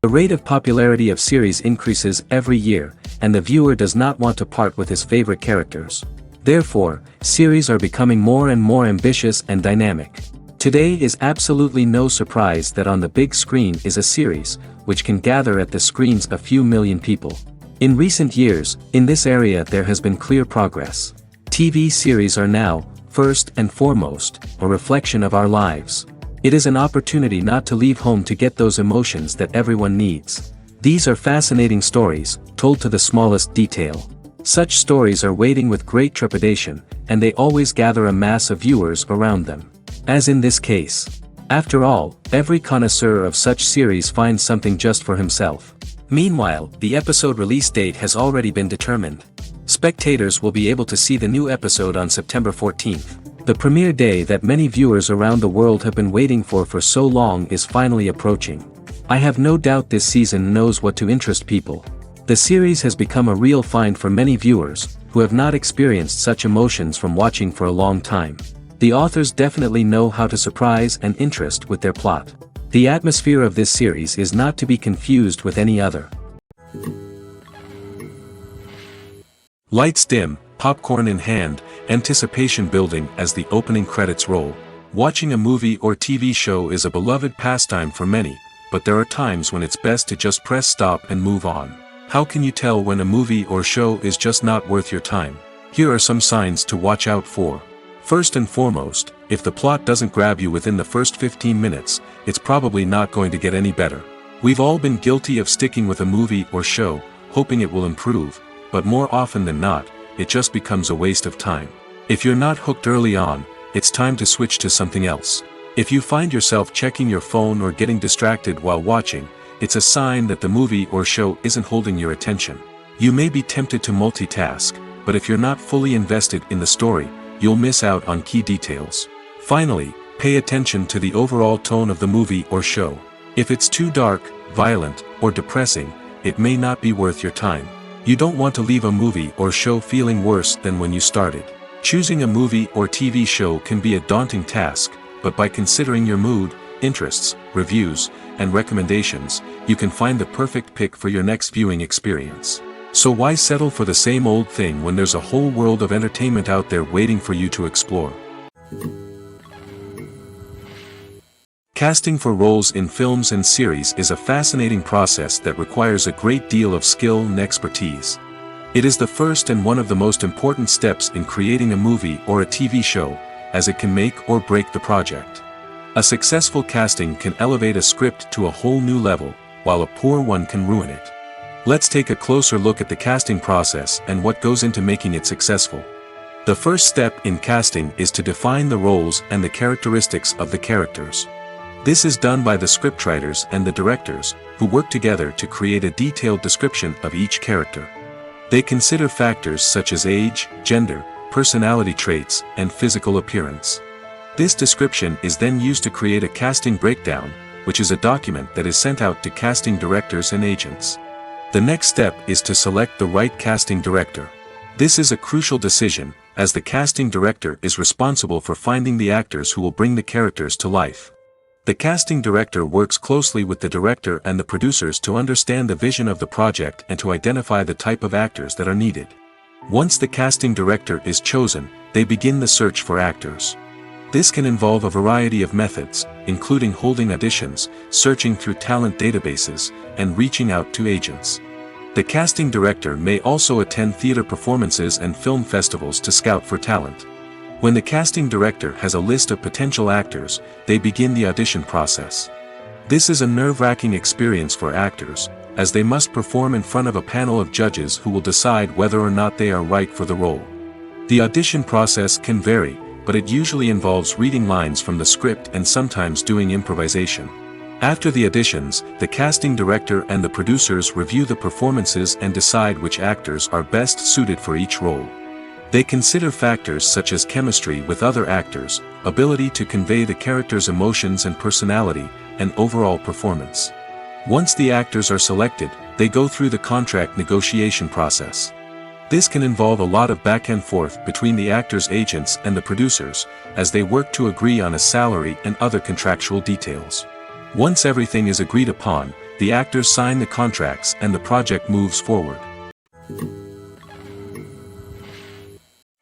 The rate of popularity of series increases every year, and the viewer does not want to part with his favorite characters. Therefore, series are becoming more and more ambitious and dynamic. Today is absolutely no surprise that on the big screen is a series, which can gather at the screens a few million people. In recent years, in this area there has been clear progress. TV series are now, first and foremost, a reflection of our lives. It is an opportunity not to leave home to get those emotions that everyone needs. These are fascinating stories, told to the smallest detail. Such stories are waiting with great trepidation, and they always gather a mass of viewers around them. As in this case. After all, every connoisseur of such series finds something just for himself. Meanwhile, the episode release date has already been determined. Spectators will be able to see the new episode on September 14th. The premiere day that many viewers around the world have been waiting for so long is finally approaching. I have no doubt this season knows what to interest people. The series has become a real find for many viewers, who have not experienced such emotions from watching for a long time. The authors definitely know how to surprise and interest with their plot. The atmosphere of this series is not to be confused with any other. Lights dim, popcorn in hand, anticipation building as the opening credits roll. Watching a movie or TV show is a beloved pastime for many, but there are times when it's best to just press stop and move on. How can you tell when a movie or show is just not worth your time? Here are some signs to watch out for. First and foremost, if the plot doesn't grab you within the first 15 minutes, it's probably not going to get any better. We've all been guilty of sticking with a movie or show, hoping it will improve, but more often than not, it just becomes a waste of time. If you're not hooked early on, it's time to switch to something else. If you find yourself checking your phone or getting distracted while watching, it's a sign that the movie or show isn't holding your attention. You may be tempted to multitask, but if you're not fully invested in the story, you'll miss out on key details. Finally, pay attention to the overall tone of the movie or show. If it's too dark, violent, or depressing, it may not be worth your time. You don't want to leave a movie or show feeling worse than when you started. Choosing a movie or TV show can be a daunting task, but by considering your mood, interests, reviews, and recommendations, you can find the perfect pick for your next viewing experience. So why settle for the same old thing when there's a whole world of entertainment out there waiting for you to explore? Casting for roles in films and series is a fascinating process that requires a great deal of skill and expertise. It is the first and one of the most important steps in creating a movie or a TV show, as it can make or break the project. A successful casting can elevate a script to a whole new level, while a poor one can ruin it. Let's take a closer look at the casting process and what goes into making it successful. The first step in casting is to define the roles and the characteristics of the characters. This is done by the scriptwriters and the directors, who work together to create a detailed description of each character. They consider factors such as age, gender, personality traits, and physical appearance. This description is then used to create a casting breakdown, which is a document that is sent out to casting directors and agents. The next step is to select the right casting director. This is a crucial decision, as the casting director is responsible for finding the actors who will bring the characters to life. The casting director works closely with the director and the producers to understand the vision of the project and to identify the type of actors that are needed. Once the casting director is chosen, they begin the search for actors. This can involve a variety of methods, including holding auditions, searching through talent databases, and reaching out to agents. The casting director may also attend theater performances and film festivals to scout for talent. When the casting director has a list of potential actors, they begin the audition process. This is a nerve-wracking experience for actors, as they must perform in front of a panel of judges who will decide whether or not they are right for the role. The audition process can vary, but it usually involves reading lines from the script and sometimes doing improvisation. After the auditions, the casting director and the producers review the performances and decide which actors are best suited for each role. They consider factors such as chemistry with other actors, ability to convey the character's emotions and personality, and overall performance. Once the actors are selected, they go through the contract negotiation process. This can involve a lot of back and forth between the actors' agents and the producers, as they work to agree on a salary and other contractual details. Once everything is agreed upon, the actors sign the contracts and the project moves forward.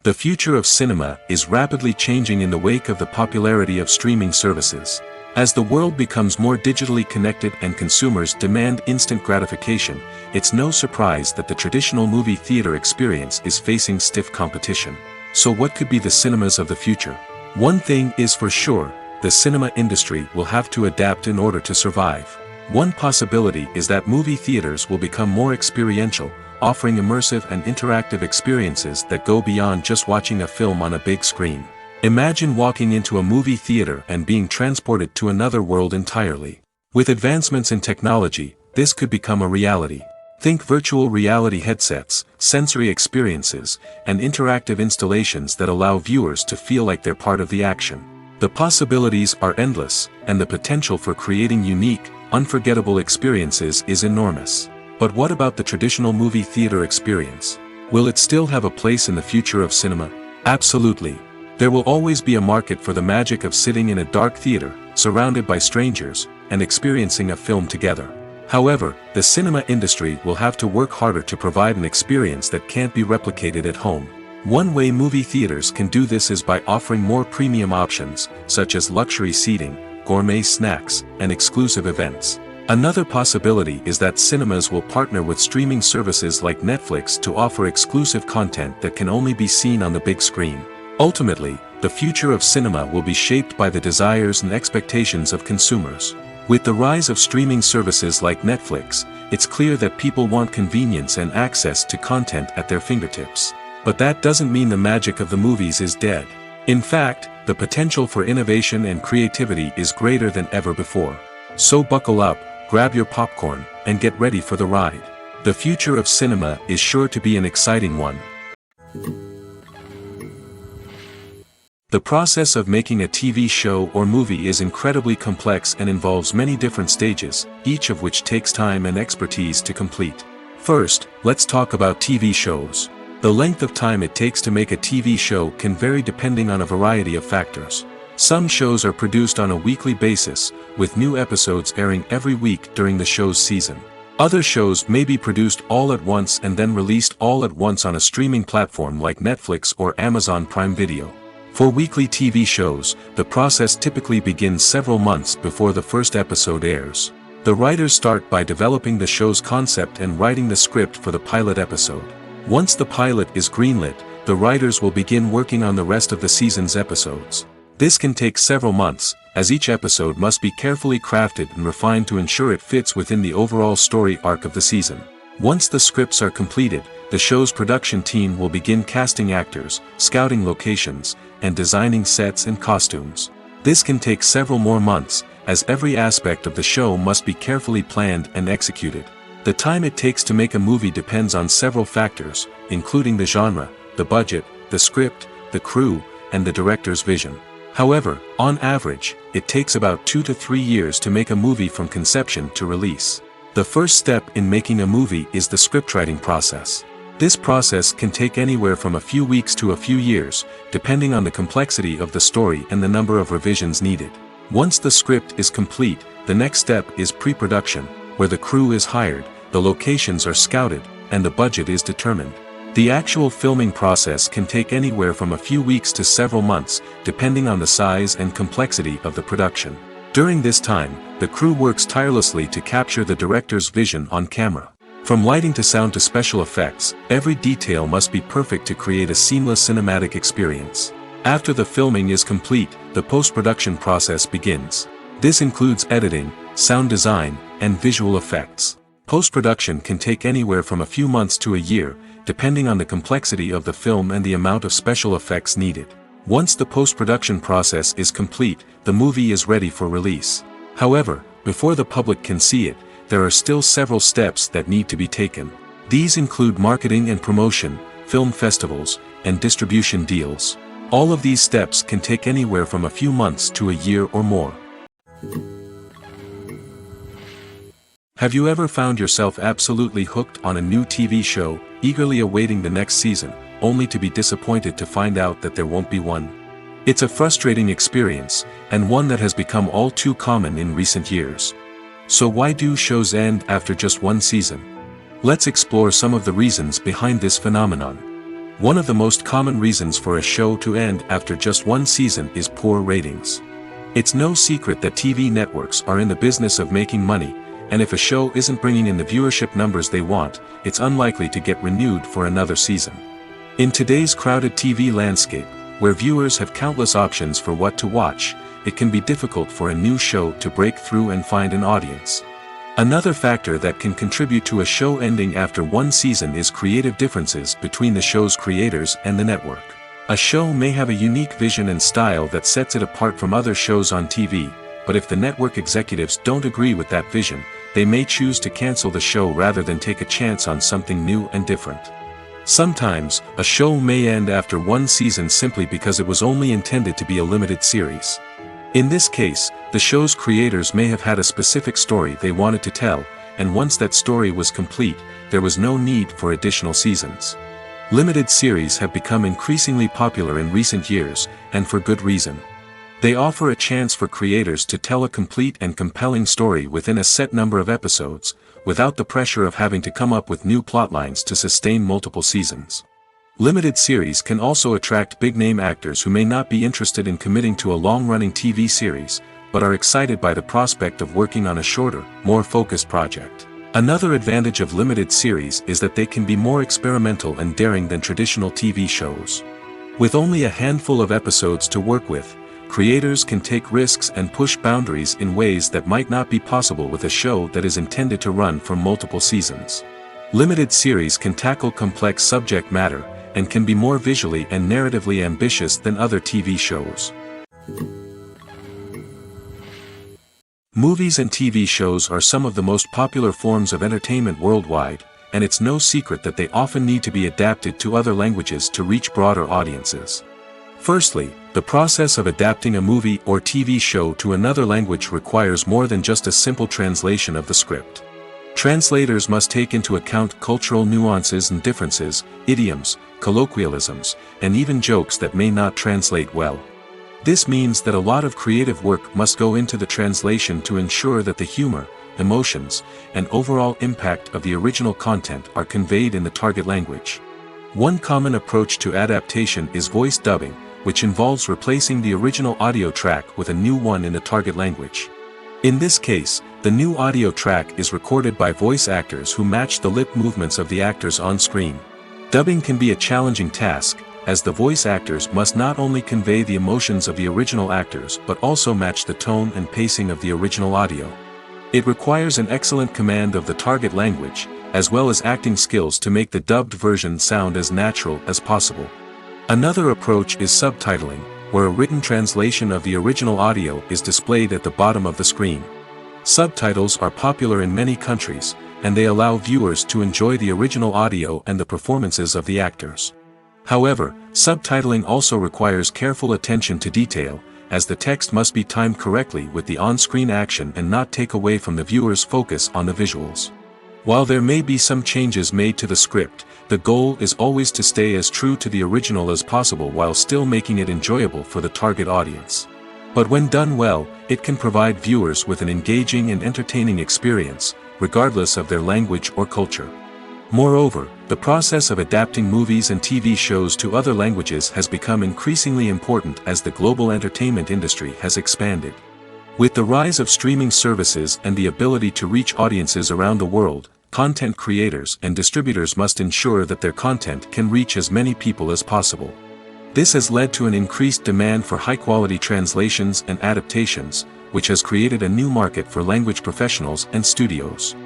The future of cinema is rapidly changing in the wake of the popularity of streaming services. As the world becomes more digitally connected and consumers demand instant gratification, it's no surprise that the traditional movie theater experience is facing stiff competition. So what could be the cinemas of the future? One thing is for sure, the cinema industry will have to adapt in order to survive. One possibility is that movie theaters will become more experiential, offering immersive and interactive experiences that go beyond just watching a film on a big screen. Imagine walking into a movie theater and being transported to another world entirely. With advancements in technology, this could become a reality. Think virtual reality headsets, sensory experiences, and interactive installations that allow viewers to feel like they're part of the action. The possibilities are endless, and the potential for creating unique, unforgettable experiences is enormous. But what about the traditional movie theater experience? Will it still have a place in the future of cinema? Absolutely. There will always be a market for the magic of sitting in a dark theater, surrounded by strangers, and experiencing a film together. However, the cinema industry will have to work harder to provide an experience that can't be replicated at home. One way movie theaters can do this is by offering more premium options, such as luxury seating, gourmet snacks, and exclusive events. Another possibility is that cinemas will partner with streaming services like Netflix to offer exclusive content that can only be seen on the big screen. Ultimately, the future of cinema will be shaped by the desires and expectations of consumers. With the rise of streaming services like Netflix, it's clear that people want convenience and access to content at their fingertips. But that doesn't mean the magic of the movies is dead. In fact, the potential for innovation and creativity is greater than ever before. So buckle up, grab your popcorn, and get ready for the ride. The future of cinema is sure to be an exciting one. The process of making a TV show or movie is incredibly complex and involves many different stages, each of which takes time and expertise to complete. First, let's talk about TV shows. The length of time it takes to make a TV show can vary depending on a variety of factors. Some shows are produced on a weekly basis, with new episodes airing every week during the show's season. Other shows may be produced all at once and then released all at once on a streaming platform like Netflix or Amazon Prime Video. For weekly TV shows, the process typically begins several months before the first episode airs. The writers start by developing the show's concept and writing the script for the pilot episode. Once the pilot is greenlit, the writers will begin working on the rest of the season's episodes. This can take several months, as each episode must be carefully crafted and refined to ensure it fits within the overall story arc of the season. Once the scripts are completed, the show's production team will begin casting actors, scouting locations, and designing sets and costumes. This can take several more months, as every aspect of the show must be carefully planned and executed. The time it takes to make a movie depends on several factors, including the genre, the budget, the script, the crew, and the director's vision. However, on average, it takes about 2 to 3 years to make a movie from conception to release. The first step in making a movie is the scriptwriting process. This process can take anywhere from a few weeks to a few years, depending on the complexity of the story and the number of revisions needed. Once the script is complete, the next step is pre-production, where the crew is hired, the locations are scouted, and the budget is determined. The actual filming process can take anywhere from a few weeks to several months, depending on the size and complexity of the production. During this time, the crew works tirelessly to capture the director's vision on camera. From lighting to sound to special effects, every detail must be perfect to create a seamless cinematic experience. After the filming is complete, the post-production process begins. This includes editing, sound design, and visual effects. Post-production can take anywhere from a few months to a year, depending on the complexity of the film and the amount of special effects needed. Once the post-production process is complete, the movie is ready for release. However, before the public can see it, there are still several steps that need to be taken. These include marketing and promotion, film festivals, and distribution deals. All of these steps can take anywhere from a few months to a year or more. Have you ever found yourself absolutely hooked on a new TV show, eagerly awaiting the next season, only to be disappointed to find out that there won't be one? It's a frustrating experience, and one that has become all too common in recent years. So why do shows end after just one season? Let's explore some of the reasons behind this phenomenon. One of the most common reasons for a show to end after just one season is poor ratings. It's no secret that TV networks are in the business of making money, and if a show isn't bringing in the viewership numbers they want, it's unlikely to get renewed for another season. In today's crowded TV landscape, where viewers have countless options for what to watch, it can be difficult for a new show to break through and find an audience. Another factor that can contribute to a show ending after one season is creative differences between the show's creators and the network. A show may have a unique vision and style that sets it apart from other shows on TV, but if the network executives don't agree with that vision, they may choose to cancel the show rather than take a chance on something new and different. Sometimes, a show may end after one season simply because it was only intended to be a limited series. In this case, the show's creators may have had a specific story they wanted to tell, and once that story was complete, there was no need for additional seasons. Limited series have become increasingly popular in recent years, and for good reason. They offer a chance for creators to tell a complete and compelling story within a set number of episodes, without the pressure of having to come up with new plotlines to sustain multiple seasons. Limited series can also attract big-name actors who may not be interested in committing to a long-running TV series, but are excited by the prospect of working on a shorter, more focused project. Another advantage of limited series is that they can be more experimental and daring than traditional TV shows. With only a handful of episodes to work with, creators can take risks and push boundaries in ways that might not be possible with a show that is intended to run for multiple seasons. Limited series can tackle complex subject matter, and can be more visually and narratively ambitious than other TV shows. Movies and TV shows are some of the most popular forms of entertainment worldwide, and it's no secret that they often need to be adapted to other languages to reach broader audiences. Firstly, the process of adapting a movie or TV show to another language requires more than just a simple translation of the script. Translators must take into account cultural nuances and differences, idioms, colloquialisms, and even jokes that may not translate well. This means that a lot of creative work must go into the translation to ensure that the humor, emotions, and overall impact of the original content are conveyed in the target language. One common approach to adaptation is voice dubbing, which involves replacing the original audio track with a new one in the target language. In this case, the new audio track is recorded by voice actors who match the lip movements of the actors on screen. Dubbing can be a challenging task, as the voice actors must not only convey the emotions of the original actors but also match the tone and pacing of the original audio. It requires an excellent command of the target language, as well as acting skills to make the dubbed version sound as natural as possible. Another approach is subtitling, where a written translation of the original audio is displayed at the bottom of the screen. Subtitles are popular in many countries, and they allow viewers to enjoy the original audio and the performances of the actors. However, subtitling also requires careful attention to detail, as the text must be timed correctly with the on-screen action and not take away from the viewer's focus on the visuals. While there may be some changes made to the script, the goal is always to stay as true to the original as possible while still making it enjoyable for the target audience. But when done well, it can provide viewers with an engaging and entertaining experience, regardless of their language or culture. Moreover, the process of adapting movies and TV shows to other languages has become increasingly important as the global entertainment industry has expanded. With the rise of streaming services and the ability to reach audiences around the world, content creators and distributors must ensure that their content can reach as many people as possible. This has led to an increased demand for high-quality translations and adaptations, which has created a new market for language professionals and studios.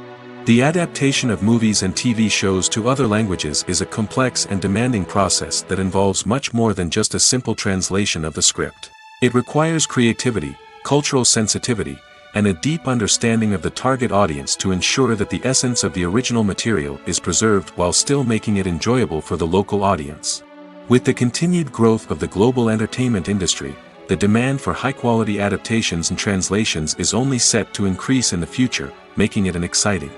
The adaptation of movies and TV shows to other languages is a complex and demanding process that involves much more than just a simple translation of the script. It requires creativity, cultural sensitivity, and a deep understanding of the target audience to ensure that the essence of the original material is preserved while still making it enjoyable for the local audience. With the continued growth of the global entertainment industry, the demand for high-quality adaptations and translations is only set to increase in the future, making it an exciting.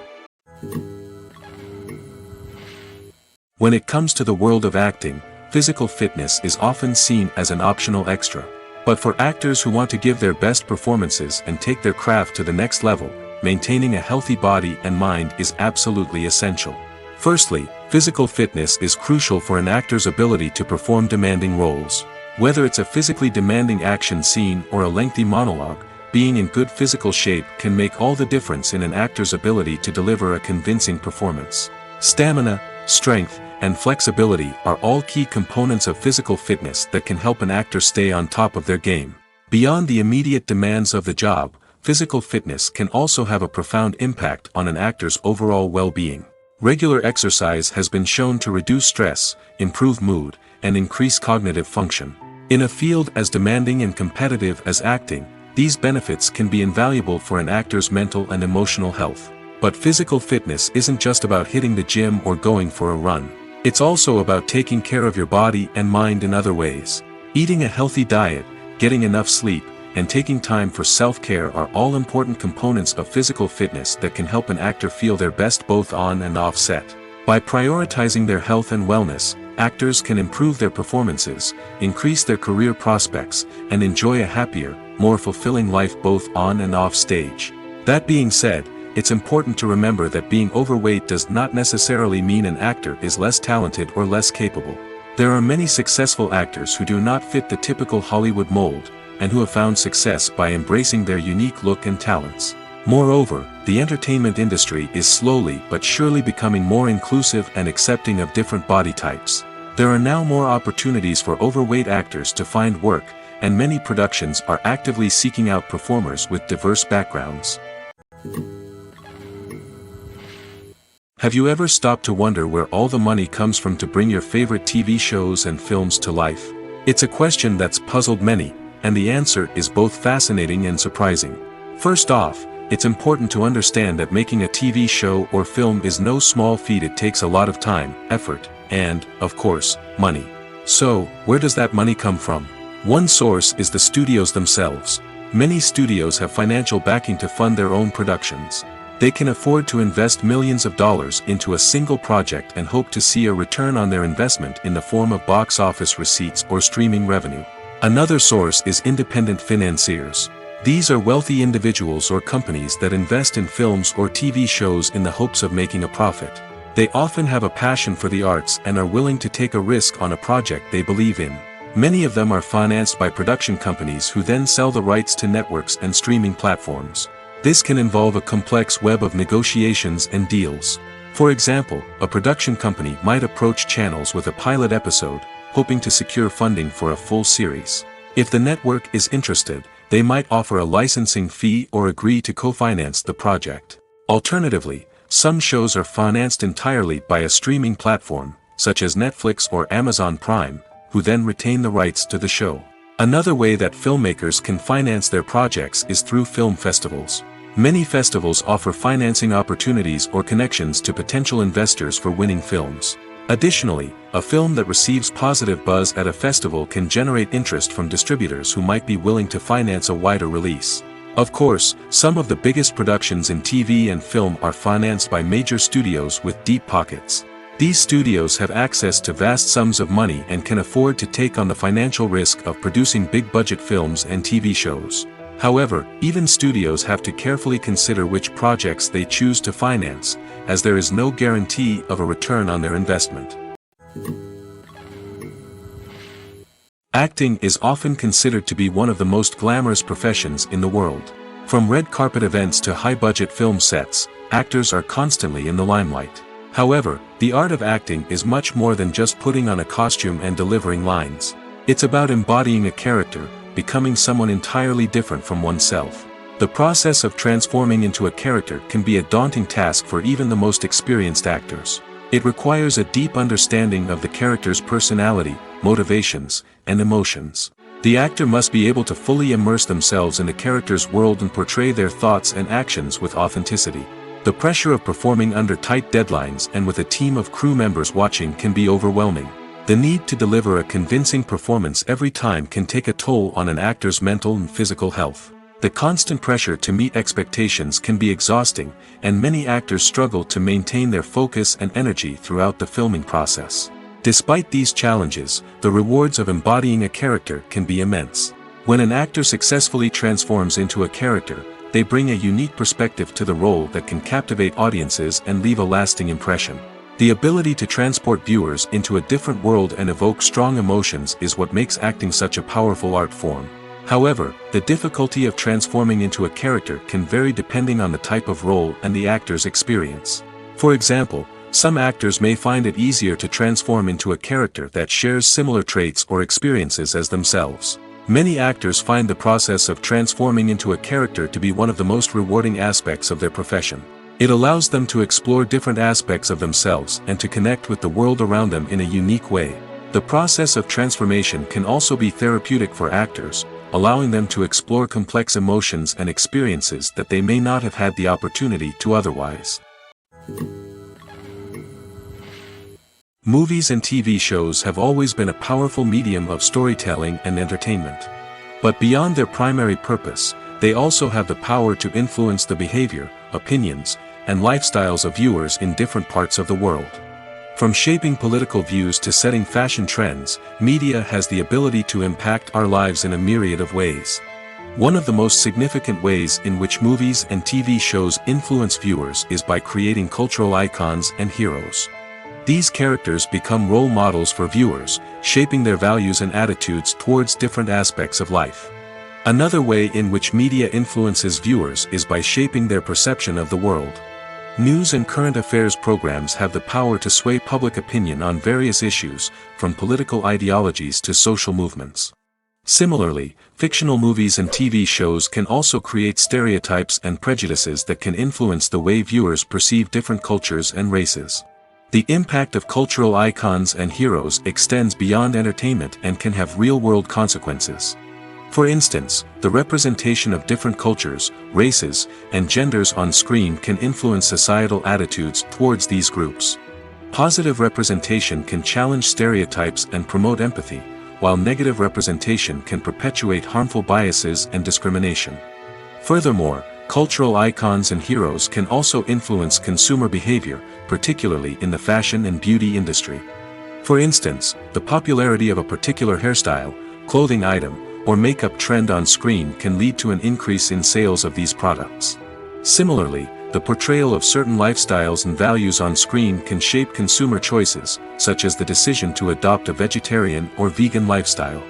When it comes to the world of acting, physical fitness is often seen as an optional extra. But for actors who want to give their best performances and take their craft to the next level, maintaining a healthy body and mind is absolutely essential. Firstly, physical fitness is crucial for an actor's ability to perform demanding roles. Whether it's a physically demanding action scene or a lengthy monologue, being in good physical shape can make all the difference in an actor's ability to deliver a convincing performance. Stamina, strength, and flexibility are all key components of physical fitness that can help an actor stay on top of their game. Beyond the immediate demands of the job, physical fitness can also have a profound impact on an actor's overall well-being. Regular exercise has been shown to reduce stress, improve mood, and increase cognitive function. In a field as demanding and competitive as acting, these benefits can be invaluable for an actor's mental and emotional health. But physical fitness isn't just about hitting the gym or going for a run. It's also about taking care of your body and mind in other ways. Eating a healthy diet, getting enough sleep, and taking time for self-care are all important components of physical fitness that can help an actor feel their best both on and off set. By prioritizing their health and wellness, actors can improve their performances, increase their career prospects, and enjoy a happier, more fulfilling life both on and off stage. That being said, it's important to remember that being overweight does not necessarily mean an actor is less talented or less capable. There are many successful actors who do not fit the typical Hollywood mold, and who have found success by embracing their unique look and talents. Moreover, the entertainment industry is slowly but surely becoming more inclusive and accepting of different body types. There are now more opportunities for overweight actors to find work, and many productions are actively seeking out performers with diverse backgrounds. Have you ever stopped to wonder where all the money comes from to bring your favorite TV shows and films to life? It's a question that's puzzled many, and the answer is both fascinating and surprising. First off, it's important to understand that making a TV show or film is no small feat. It takes a lot of time, effort, and, of course, money. So, where does that money come from? One source is the studios themselves. Many studios have financial backing to fund their own productions. They can afford to invest millions of dollars into a single project and hope to see a return on their investment in the form of box office receipts or streaming revenue. Another source is independent financiers. These are wealthy individuals or companies that invest in films or TV shows in the hopes of making a profit. They often have a passion for the arts and are willing to take a risk on a project they believe in. Many of them are financed by production companies who then sell the rights to networks and streaming platforms. This can involve a complex web of negotiations and deals. For example, a production company might approach channels with a pilot episode, hoping to secure funding for a full series. If the network is interested, they might offer a licensing fee or agree to co-finance the project. Alternatively, some shows are financed entirely by a streaming platform, such as Netflix or Amazon Prime, who then retain the rights to the show. Another way that filmmakers can finance their projects is through film festivals. Many festivals offer financing opportunities or connections to potential investors for winning films. Additionally, a film that receives positive buzz at a festival can generate interest from distributors who might be willing to finance a wider release. Of course, some of the biggest productions in TV and film are financed by major studios with deep pockets. These studios have access to vast sums of money and can afford to take on the financial risk of producing big-budget films and TV shows. However, even studios have to carefully consider which projects they choose to finance, as there is no guarantee of a return on their investment. Acting is often considered to be one of the most glamorous professions in the world. From red carpet events to high-budget film sets, actors are constantly in the limelight. However, the art of acting is much more than just putting on a costume and delivering lines. It's about embodying a character, becoming someone entirely different from oneself. The process of transforming into a character can be a daunting task for even the most experienced actors. It requires a deep understanding of the character's personality, motivations, and emotions. The actor must be able to fully immerse themselves in the character's world and portray their thoughts and actions with authenticity. The pressure of performing under tight deadlines and with a team of crew members watching can be overwhelming. The need to deliver a convincing performance every time can take a toll on an actor's mental and physical health. The constant pressure to meet expectations can be exhausting, and many actors struggle to maintain their focus and energy throughout the filming process. Despite these challenges, the rewards of embodying a character can be immense. When an actor successfully transforms into a character, they bring a unique perspective to the role that can captivate audiences and leave a lasting impression. The ability to transport viewers into a different world and evoke strong emotions is what makes acting such a powerful art form. However, the difficulty of transforming into a character can vary depending on the type of role and the actor's experience. For example, some actors may find it easier to transform into a character that shares similar traits or experiences as themselves. Many actors find the process of transforming into a character to be one of the most rewarding aspects of their profession. It allows them to explore different aspects of themselves and to connect with the world around them in a unique way. The process of transformation can also be therapeutic for actors, allowing them to explore complex emotions and experiences that they may not have had the opportunity to otherwise. Movies and TV shows have always been a powerful medium of storytelling and entertainment. But beyond their primary purpose, they also have the power to influence the behavior, opinions, and lifestyles of viewers in different parts of the world. From shaping political views to setting fashion trends, media has the ability to impact our lives in a myriad of ways. One of the most significant ways in which movies and TV shows influence viewers is by creating cultural icons and heroes. These characters become role models for viewers, shaping their values and attitudes towards different aspects of life. Another way in which media influences viewers is by shaping their perception of the world. News and current affairs programs have the power to sway public opinion on various issues, from political ideologies to social movements. Similarly, fictional movies and TV shows can also create stereotypes and prejudices that can influence the way viewers perceive different cultures and races. The impact of cultural icons and heroes extends beyond entertainment and can have real-world consequences. For instance, the representation of different cultures, races, and genders on screen can influence societal attitudes towards these groups. Positive representation can challenge stereotypes and promote empathy, while negative representation can perpetuate harmful biases and discrimination. Furthermore, cultural icons and heroes can also influence consumer behavior, particularly in the fashion and beauty industry. For instance, the popularity of a particular hairstyle, clothing item, or makeup trend on screen can lead to an increase in sales of these products. Similarly, the portrayal of certain lifestyles and values on screen can shape consumer choices, such as the decision to adopt a vegetarian or vegan lifestyle.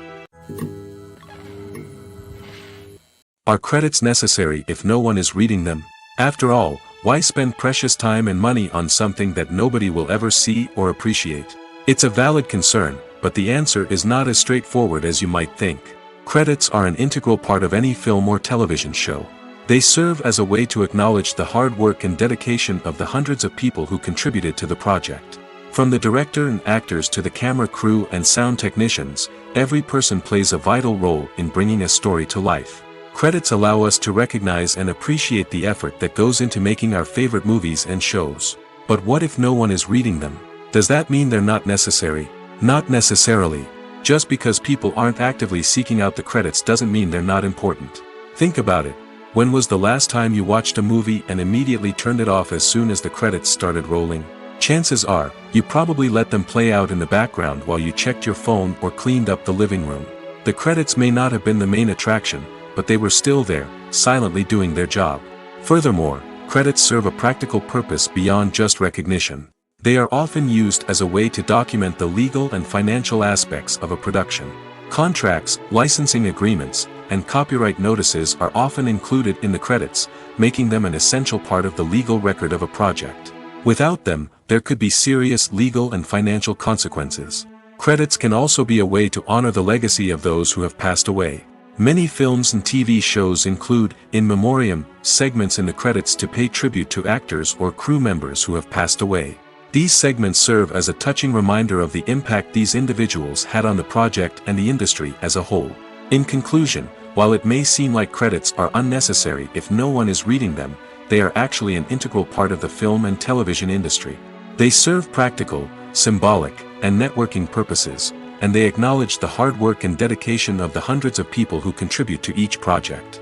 Are credits necessary if no one is reading them? After all, why spend precious time and money on something that nobody will ever see or appreciate? It's a valid concern, but the answer is not as straightforward as you might think. Credits are an integral part of any film or television show. They serve as a way to acknowledge the hard work and dedication of the hundreds of people who contributed to the project. From the director and actors to the camera crew and sound technicians, every person plays a vital role in bringing a story to life. Credits allow us to recognize and appreciate the effort that goes into making our favorite movies and shows. But what if no one is reading them? Does that mean they're not necessary? Not necessarily. Just because people aren't actively seeking out the credits doesn't mean they're not important. Think about it. When was the last time you watched a movie and immediately turned it off as soon as the credits started rolling? Chances are, you probably let them play out in the background while you checked your phone or cleaned up the living room. The credits may not have been the main attraction, but they were still there, silently doing their job. Furthermore, credits serve a practical purpose beyond just recognition. They are often used as a way to document the legal and financial aspects of a production. Contracts, licensing agreements, and copyright notices are often included in the credits, making them an essential part of the legal record of a project. Without them, there could be serious legal and financial consequences. Credits can also be a way to honor the legacy of those who have passed away. Many films and TV shows include, in memoriam, segments in the credits to pay tribute to actors or crew members who have passed away. These segments serve as a touching reminder of the impact these individuals had on the project and the industry as a whole. In conclusion, while it may seem like credits are unnecessary if no one is reading them, they are actually an integral part of the film and television industry. They serve practical, symbolic, and networking purposes, and they acknowledge the hard work and dedication of the hundreds of people who contribute to each project.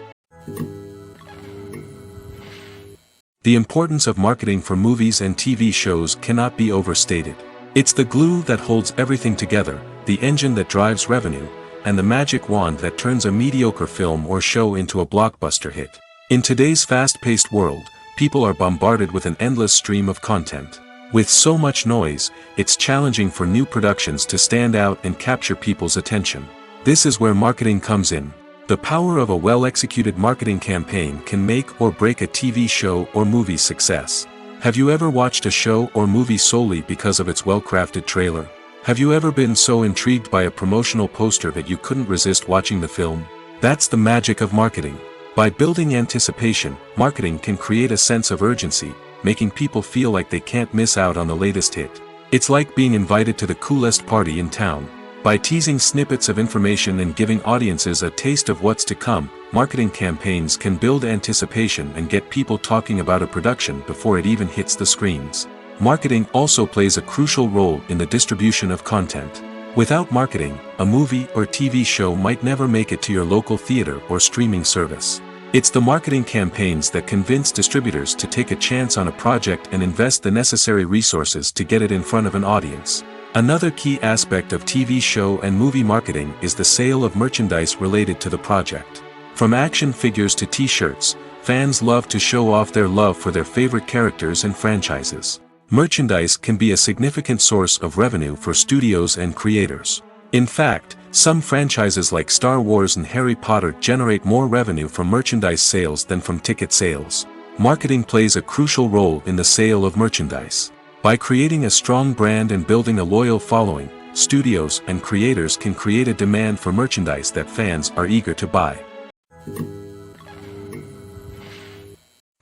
The importance of marketing for movies and TV shows cannot be overstated. It's the glue that holds everything together, the engine that drives revenue, and the magic wand that turns a mediocre film or show into a blockbuster hit. In today's fast-paced world, people are bombarded with an endless stream of content. With so much noise, it's challenging for new productions to stand out and capture people's attention. This is where marketing comes in. The power of a well-executed marketing campaign can make or break a TV show or movie's success. Have you ever watched a show or movie solely because of its well-crafted trailer? Have you ever been so intrigued by a promotional poster that you couldn't resist watching the film? That's the magic of marketing. By building anticipation, marketing can create a sense of urgency, making people feel like they can't miss out on the latest hit. It's like being invited to the coolest party in town. By teasing snippets of information and giving audiences a taste of what's to come, marketing campaigns can build anticipation and get people talking about a production before it even hits the screens. Marketing also plays a crucial role in the distribution of content. Without marketing, a movie or TV show might never make it to your local theater or streaming service. It's the marketing campaigns that convince distributors to take a chance on a project and invest the necessary resources to get it in front of an audience. Another key aspect of TV show and movie marketing is the sale of merchandise related to the project. From action figures to t-shirts, fans love to show off their love for their favorite characters and franchises. Merchandise can be a significant source of revenue for studios and creators. In fact, some franchises like Star Wars and Harry Potter generate more revenue from merchandise sales than from ticket sales. Marketing plays a crucial role in the sale of merchandise. By creating a strong brand and building a loyal following, studios and creators can create a demand for merchandise that fans are eager to buy.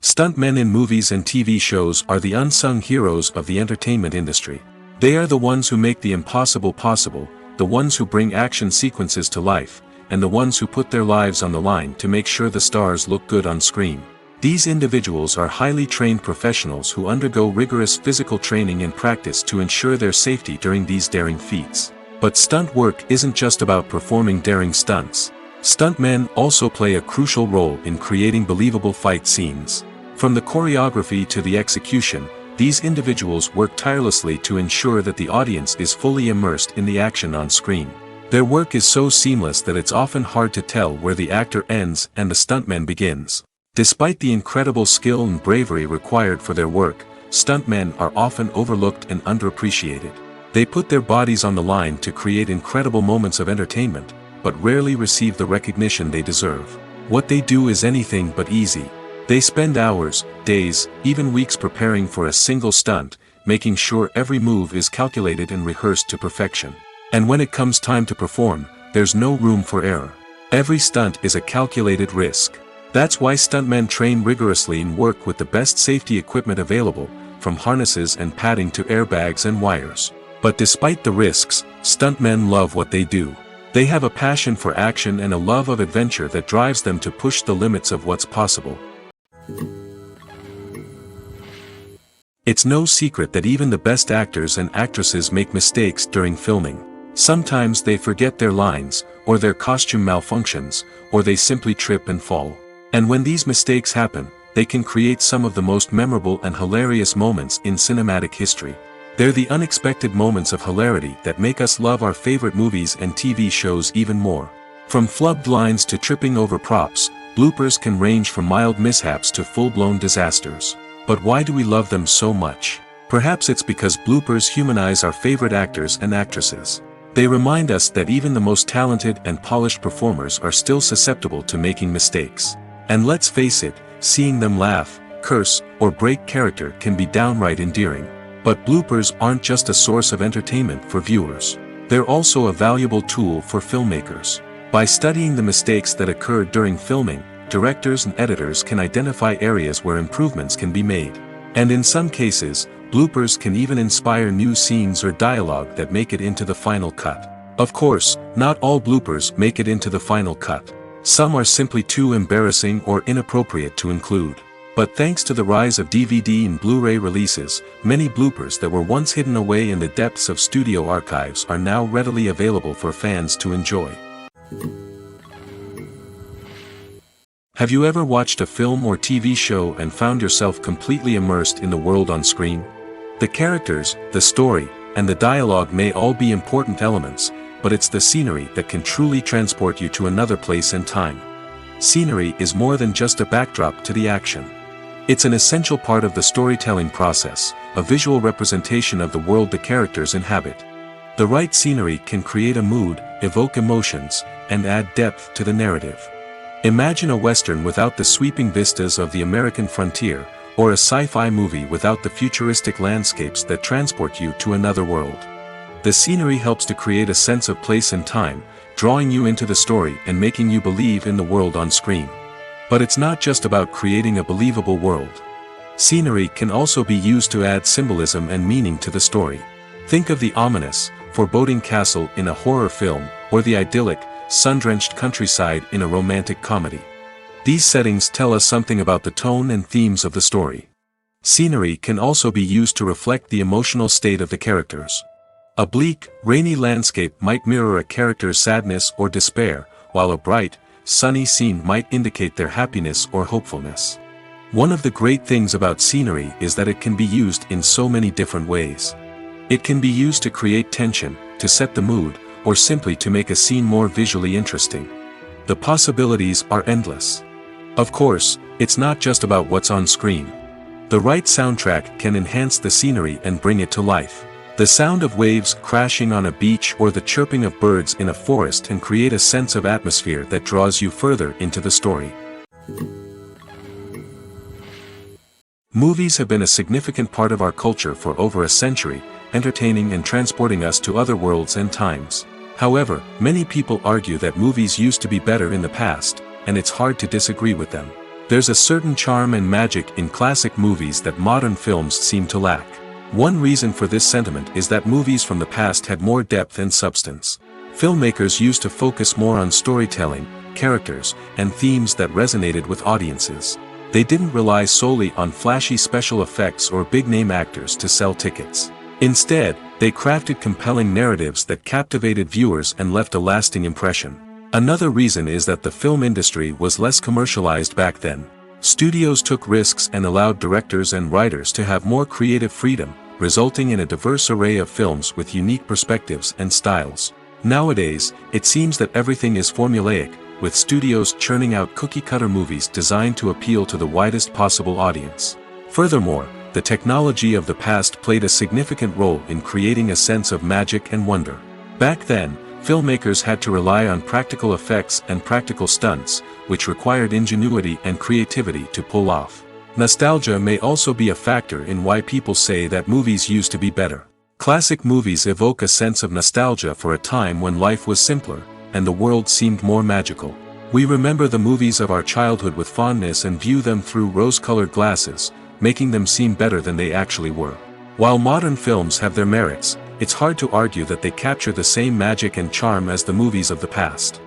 Stuntmen in movies and TV shows are the unsung heroes of the entertainment industry. They are the ones who make the impossible possible, the ones who bring action sequences to life, and the ones who put their lives on the line to make sure the stars look good on screen. These individuals are highly trained professionals who undergo rigorous physical training and practice to ensure their safety during these daring feats. But stunt work isn't just about performing daring stunts. Stuntmen also play a crucial role in creating believable fight scenes. From the choreography to the execution, these individuals work tirelessly to ensure that the audience is fully immersed in the action on screen. Their work is so seamless that it's often hard to tell where the actor ends and the stuntman begins. Despite the incredible skill and bravery required for their work, stuntmen are often overlooked and underappreciated. They put their bodies on the line to create incredible moments of entertainment, but rarely receive the recognition they deserve. What they do is anything but easy. They spend hours, days, even weeks preparing for a single stunt, making sure every move is calculated and rehearsed to perfection. And when it comes time to perform, there's no room for error. Every stunt is a calculated risk. That's why stuntmen train rigorously and work with the best safety equipment available, from harnesses and padding to airbags and wires. But despite the risks, stuntmen love what they do. They have a passion for action and a love of adventure that drives them to push the limits of what's possible. It's no secret that even the best actors and actresses make mistakes during filming. Sometimes they forget their lines, or their costume malfunctions, or they simply trip and fall. And when these mistakes happen, they can create some of the most memorable and hilarious moments in cinematic history. They're the unexpected moments of hilarity that make us love our favorite movies and TV shows even more. From flubbed lines to tripping over props, bloopers can range from mild mishaps to full-blown disasters. But why do we love them so much? Perhaps it's because bloopers humanize our favorite actors and actresses. They remind us that even the most talented and polished performers are still susceptible to making mistakes. And let's face it, seeing them laugh, curse, or break character can be downright endearing. But bloopers aren't just a source of entertainment for viewers. They're also a valuable tool for filmmakers. By studying the mistakes that occurred during filming, directors and editors can identify areas where improvements can be made. And in some cases, bloopers can even inspire new scenes or dialogue that make it into the final cut. Of course, not all bloopers make it into the final cut. Some are simply too embarrassing or inappropriate to include. But thanks to the rise of DVD and Blu-ray releases, many bloopers that were once hidden away in the depths of studio archives are now readily available for fans to enjoy. Have you ever watched a film or TV show and found yourself completely immersed in the world on screen? The characters, the story, and the dialogue may all be important elements, but it's the scenery that can truly transport you to another place and time. Scenery is more than just a backdrop to the action. It's an essential part of the storytelling process, a visual representation of the world the characters inhabit. The right scenery can create a mood, evoke emotions, and add depth to the narrative. Imagine a Western without the sweeping vistas of the American frontier, or a sci-fi movie without the futuristic landscapes that transport you to another world. The scenery helps to create a sense of place and time, drawing you into the story and making you believe in the world on screen. But it's not just about creating a believable world. Scenery can also be used to add symbolism and meaning to the story. Think of the ominous, foreboding castle in a horror film, or the idyllic, sun-drenched countryside in a romantic comedy. These settings tell us something about the tone and themes of the story. Scenery can also be used to reflect the emotional state of the characters. A bleak, rainy landscape might mirror a character's sadness or despair, while a bright, sunny scene might indicate their happiness or hopefulness. One of the great things about scenery is that it can be used in so many different ways. It can be used to create tension, to set the mood, or simply to make a scene more visually interesting. The possibilities are endless. Of course, it's not just about what's on screen. The right soundtrack can enhance the scenery and bring it to life. The sound of waves crashing on a beach or the chirping of birds in a forest can create a sense of atmosphere that draws you further into the story. Movies have been a significant part of our culture for over a century, entertaining and transporting us to other worlds and times. However, many people argue that movies used to be better in the past, and it's hard to disagree with them. There's a certain charm and magic in classic movies that modern films seem to lack. One reason for this sentiment is that movies from the past had more depth and substance. Filmmakers used to focus more on storytelling, characters, and themes that resonated with audiences. They didn't rely solely on flashy special effects or big-name actors to sell tickets. Instead, they crafted compelling narratives that captivated viewers and left a lasting impression. Another reason is that the film industry was less commercialized back then. Studios took risks and allowed directors and writers to have more creative freedom, resulting in a diverse array of films with unique perspectives and styles. Nowadays, it seems that everything is formulaic, with studios churning out cookie-cutter movies designed to appeal to the widest possible audience. Furthermore, the technology of the past played a significant role in creating a sense of magic and wonder. Back then, filmmakers had to rely on practical effects and practical stunts, which required ingenuity and creativity to pull off. Nostalgia may also be a factor in why people say that movies used to be better. Classic movies evoke a sense of nostalgia for a time when life was simpler, and the world seemed more magical. We remember the movies of our childhood with fondness and view them through rose-colored glasses, making them seem better than they actually were. While modern films have their merits, it's hard to argue that they capture the same magic and charm as the movies of the past.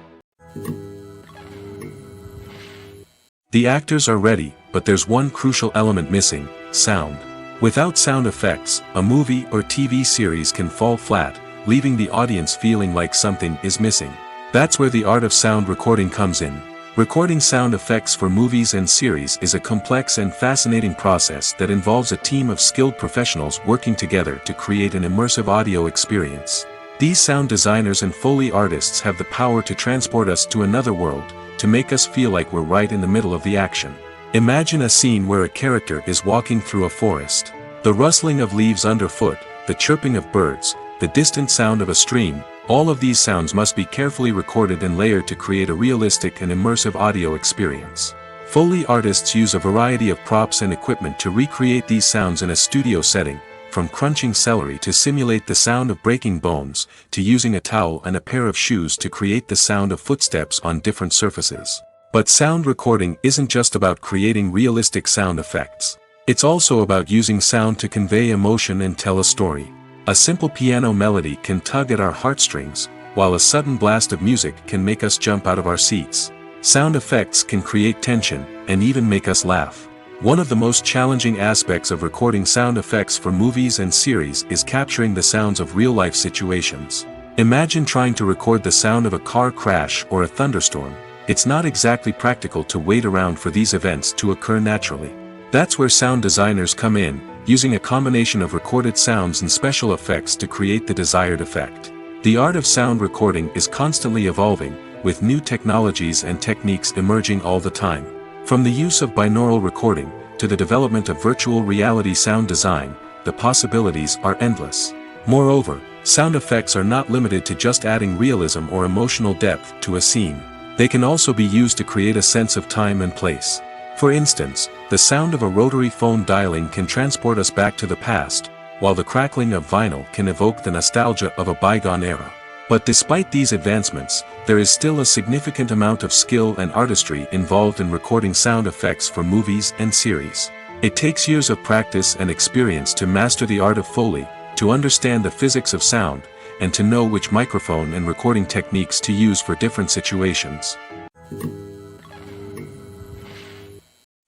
The actors are ready, but there's one crucial element missing: sound. Without sound effects, a movie or TV series can fall flat, leaving the audience feeling like something is missing. That's where the art of sound recording comes in. Recording sound effects for movies and series is a complex and fascinating process that involves a team of skilled professionals working together to create an immersive audio experience. These sound designers and Foley artists have the power to transport us to another world, to make us feel like we're right in the middle of the action. Imagine a scene where a character is walking through a forest. The rustling of leaves underfoot, the chirping of birds, the distant sound of a stream, all of these sounds must be carefully recorded and layered to create a realistic and immersive audio experience. Foley artists use a variety of props and equipment to recreate these sounds in a studio setting, from crunching celery to simulate the sound of breaking bones, to using a towel and a pair of shoes to create the sound of footsteps on different surfaces. But sound recording isn't just about creating realistic sound effects. It's also about using sound to convey emotion and tell a story. A simple piano melody can tug at our heartstrings, while a sudden blast of music can make us jump out of our seats. Sound effects can create tension, and even make us laugh. One of the most challenging aspects of recording sound effects for movies and series is capturing the sounds of real-life situations. Imagine trying to record the sound of a car crash or a thunderstorm. It's not exactly practical to wait around for these events to occur naturally. That's where sound designers come in, using a combination of recorded sounds and special effects to create the desired effect. The art of sound recording is constantly evolving, with new technologies and techniques emerging all the time. From the use of binaural recording, to the development of virtual reality sound design, the possibilities are endless. Moreover, sound effects are not limited to just adding realism or emotional depth to a scene. They can also be used to create a sense of time and place. For instance, the sound of a rotary phone dialing can transport us back to the past, while the crackling of vinyl can evoke the nostalgia of a bygone era. But despite these advancements, there is still a significant amount of skill and artistry involved in recording sound effects for movies and series. It takes years of practice and experience to master the art of Foley, to understand the physics of sound, and to know which microphone and recording techniques to use for different situations.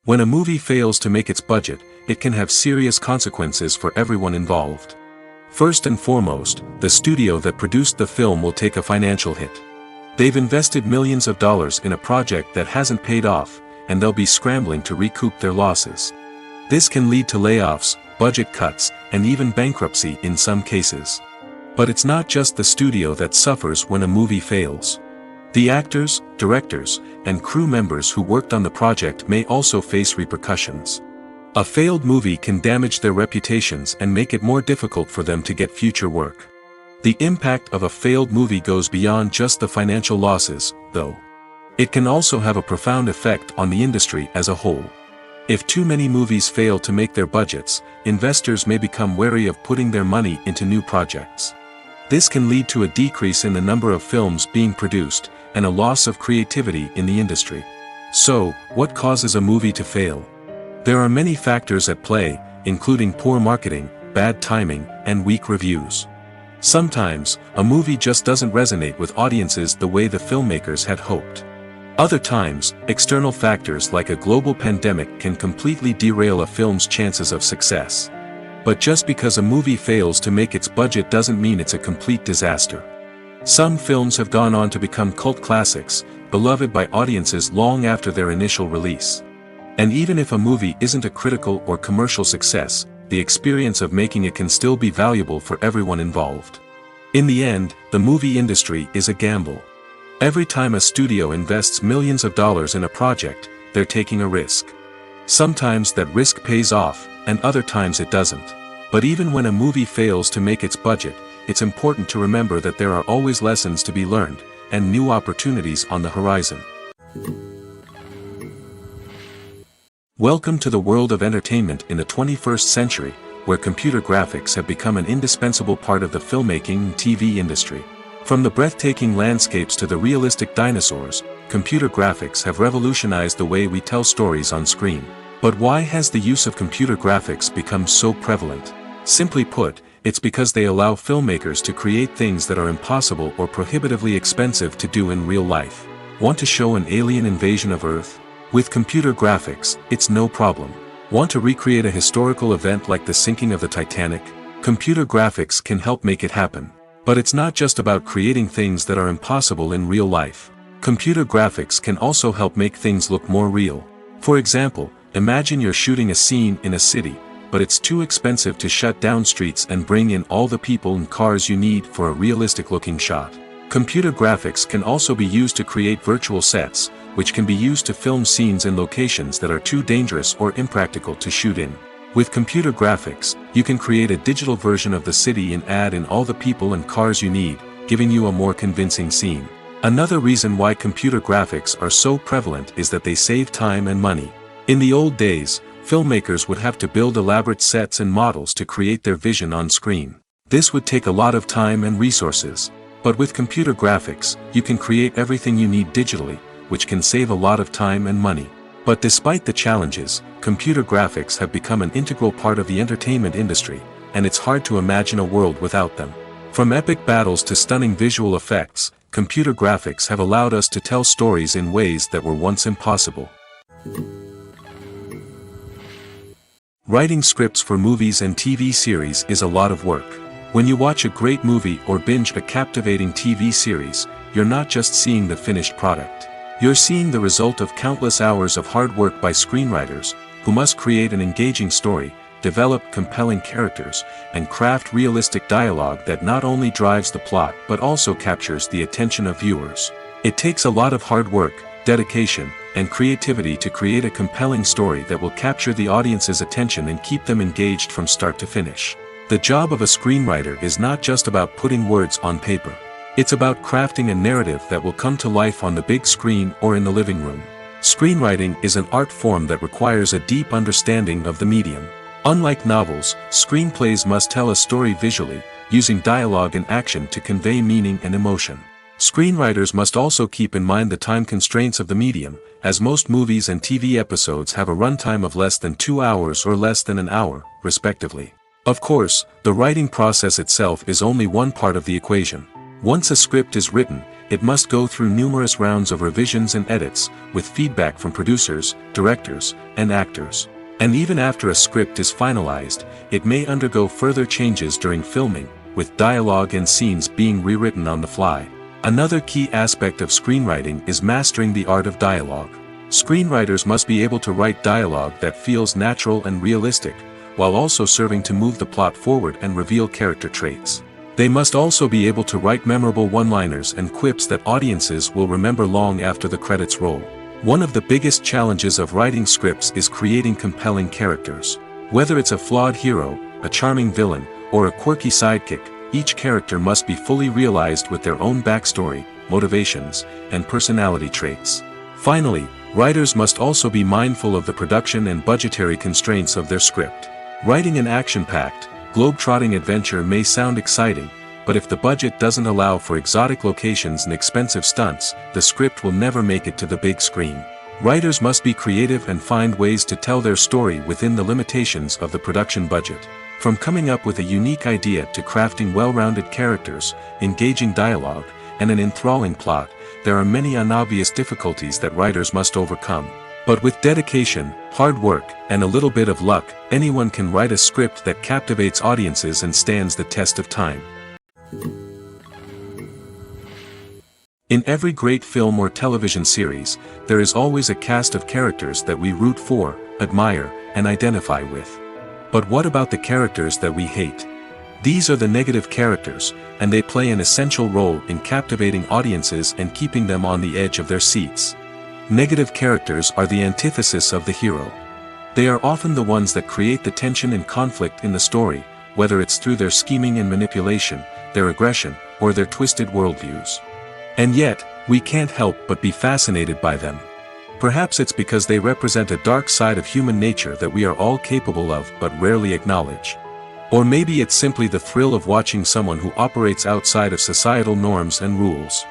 When a movie fails to make its budget, it can have serious consequences for everyone involved. First and foremost, the studio that produced the film will take a financial hit. They've invested millions of dollars in a project that hasn't paid off, and they'll be scrambling to recoup their losses. This can lead to layoffs, budget cuts, and even bankruptcy in some cases. But it's not just the studio that suffers when a movie fails. The actors, directors, and crew members who worked on the project may also face repercussions. A failed movie can damage their reputations and make it more difficult for them to get future work. The impact of a failed movie goes beyond just the financial losses, though. It can also have a profound effect on the industry as a whole. If too many movies fail to make their budgets, investors may become wary of putting their money into new projects. This can lead to a decrease in the number of films being produced, and a loss of creativity in the industry. So, what causes a movie to fail? There are many factors at play, including poor marketing, bad timing, and weak reviews. Sometimes, a movie just doesn't resonate with audiences the way the filmmakers had hoped. Other times, external factors like a global pandemic can completely derail a film's chances of success. But just because a movie fails to make its budget doesn't mean it's a complete disaster. Some films have gone on to become cult classics, beloved by audiences long after their initial release. And even if a movie isn't a critical or commercial success, the experience of making it can still be valuable for everyone involved. In the end, the movie industry is a gamble. Every time a studio invests millions of dollars in a project, they're taking a risk. Sometimes that risk pays off, and other times it doesn't. But even when a movie fails to make its budget, it's important to remember that there are always lessons to be learned, and new opportunities on the horizon. Welcome to the world of entertainment in the 21st century, where computer graphics have become an indispensable part of the filmmaking and TV industry. From the breathtaking landscapes to the realistic dinosaurs, computer graphics have revolutionized the way we tell stories on screen. But why has the use of computer graphics become so prevalent? Simply put, it's because they allow filmmakers to create things that are impossible or prohibitively expensive to do in real life. Want to show an alien invasion of Earth? With computer graphics, it's no problem. Want to recreate a historical event like the sinking of the Titanic? Computer graphics can help make it happen. But it's not just about creating things that are impossible in real life. Computer graphics can also help make things look more real. For example, imagine you're shooting a scene in a city, but it's too expensive to shut down streets and bring in all the people and cars you need for a realistic-looking shot. Computer graphics can also be used to create virtual sets, which can be used to film scenes in locations that are too dangerous or impractical to shoot in. With computer graphics, you can create a digital version of the city and add in all the people and cars you need, giving you a more convincing scene. Another reason why computer graphics are so prevalent is that they save time and money. In the old days, filmmakers would have to build elaborate sets and models to create their vision on screen. This would take a lot of time and resources. But with computer graphics, you can create everything you need digitally, which can save a lot of time and money. But despite the challenges, computer graphics have become an integral part of the entertainment industry, and it's hard to imagine a world without them. From epic battles to stunning visual effects, computer graphics have allowed us to tell stories in ways that were once impossible. Writing scripts for movies and TV series is a lot of work. When you watch a great movie or binge a captivating TV series, you're not just seeing the finished product. You're seeing the result of countless hours of hard work by screenwriters, who must create an engaging story, develop compelling characters, and craft realistic dialogue that not only drives the plot but also captures the attention of viewers. It takes a lot of hard work, dedication, and creativity to create a compelling story that will capture the audience's attention and keep them engaged from start to finish. The job of a screenwriter is not just about putting words on paper. It's about crafting a narrative that will come to life on the big screen or in the living room. Screenwriting is an art form that requires a deep understanding of the medium. Unlike novels, screenplays must tell a story visually, using dialogue and action to convey meaning and emotion. Screenwriters must also keep in mind the time constraints of the medium, as most movies and TV episodes have a runtime of less than 2 hours or less than an hour, respectively. Of course, the writing process itself is only one part of the equation. Once a script is written, it must go through numerous rounds of revisions and edits, with feedback from producers, directors, and actors. And even after a script is finalized, it may undergo further changes during filming, with dialogue and scenes being rewritten on the fly. Another key aspect of screenwriting is mastering the art of dialogue. Screenwriters must be able to write dialogue that feels natural and realistic, while also serving to move the plot forward and reveal character traits. They must also be able to write memorable one-liners and quips that audiences will remember long after the credits roll. One of the biggest challenges of writing scripts is creating compelling characters. Whether it's a flawed hero, a charming villain, or a quirky sidekick, each character must be fully realized with their own backstory, motivations, and personality traits. Finally, writers must also be mindful of the production and budgetary constraints of their script. Writing an action-packed, globe-trotting adventure may sound exciting, but if the budget doesn't allow for exotic locations and expensive stunts, the script will never make it to the big screen. Writers must be creative and find ways to tell their story within the limitations of the production budget. From coming up with a unique idea to crafting well-rounded characters, engaging dialogue, and an enthralling plot, there are many unobvious difficulties that writers must overcome. But with dedication, hard work, and a little bit of luck, anyone can write a script that captivates audiences and stands the test of time. In every great film or television series, there is always a cast of characters that we root for, admire, and identify with. But what about the characters that we hate? These are the negative characters, and they play an essential role in captivating audiences and keeping them on the edge of their seats. Negative characters are the antithesis of the hero. They are often the ones that create the tension and conflict in the story, whether it's through their scheming and manipulation, their aggression, or their twisted worldviews. And yet, we can't help but be fascinated by them. Perhaps it's because they represent a dark side of human nature that we are all capable of but rarely acknowledge. Or maybe it's simply the thrill of watching someone who operates outside of societal norms and rules.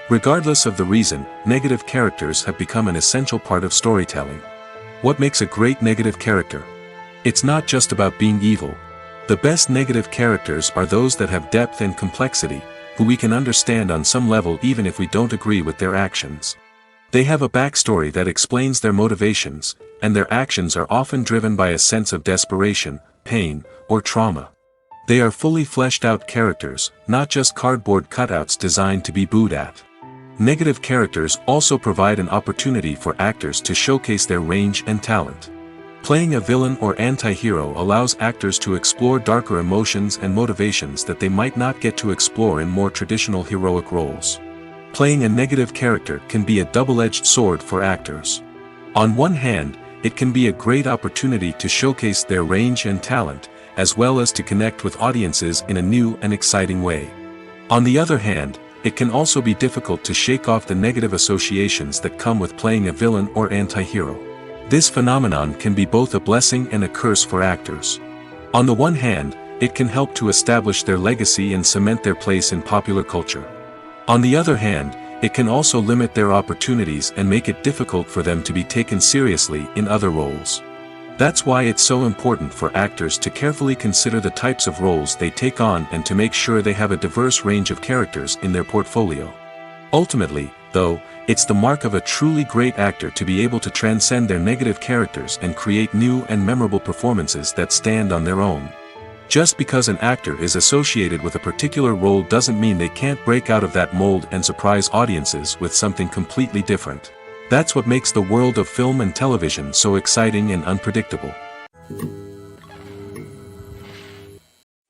Regardless of the reason, negative characters have become an essential part of storytelling. What makes a great negative character? It's not just about being evil. The best negative characters are those that have depth and complexity, who we can understand on some level even if we don't agree with their actions. They have a backstory that explains their motivations, and their actions are often driven by a sense of desperation, pain, or trauma. They are fully fleshed out characters, not just cardboard cutouts designed to be booed at. Negative characters also provide an opportunity for actors to showcase their range and talent. Playing a villain or anti-hero allows actors to explore darker emotions and motivations that they might not get to explore in more traditional heroic roles. Playing a negative character can be a double-edged sword for actors. On one hand, it can be a great opportunity to showcase their range and talent, as well as to connect with audiences in a new and exciting way. On the other hand, it can also be difficult to shake off the negative associations that come with playing a villain or anti-hero. This phenomenon can be both a blessing and a curse for actors. On the one hand, it can help to establish their legacy and cement their place in popular culture. On the other hand, it can also limit their opportunities and make it difficult for them to be taken seriously in other roles. That's why it's so important for actors to carefully consider the types of roles they take on and to make sure they have a diverse range of characters in their portfolio. Ultimately, though, it's the mark of a truly great actor to be able to transcend their negative characters and create new and memorable performances that stand on their own. Just because an actor is associated with a particular role doesn't mean they can't break out of that mold and surprise audiences with something completely different. That's what makes the world of film and television so exciting and unpredictable.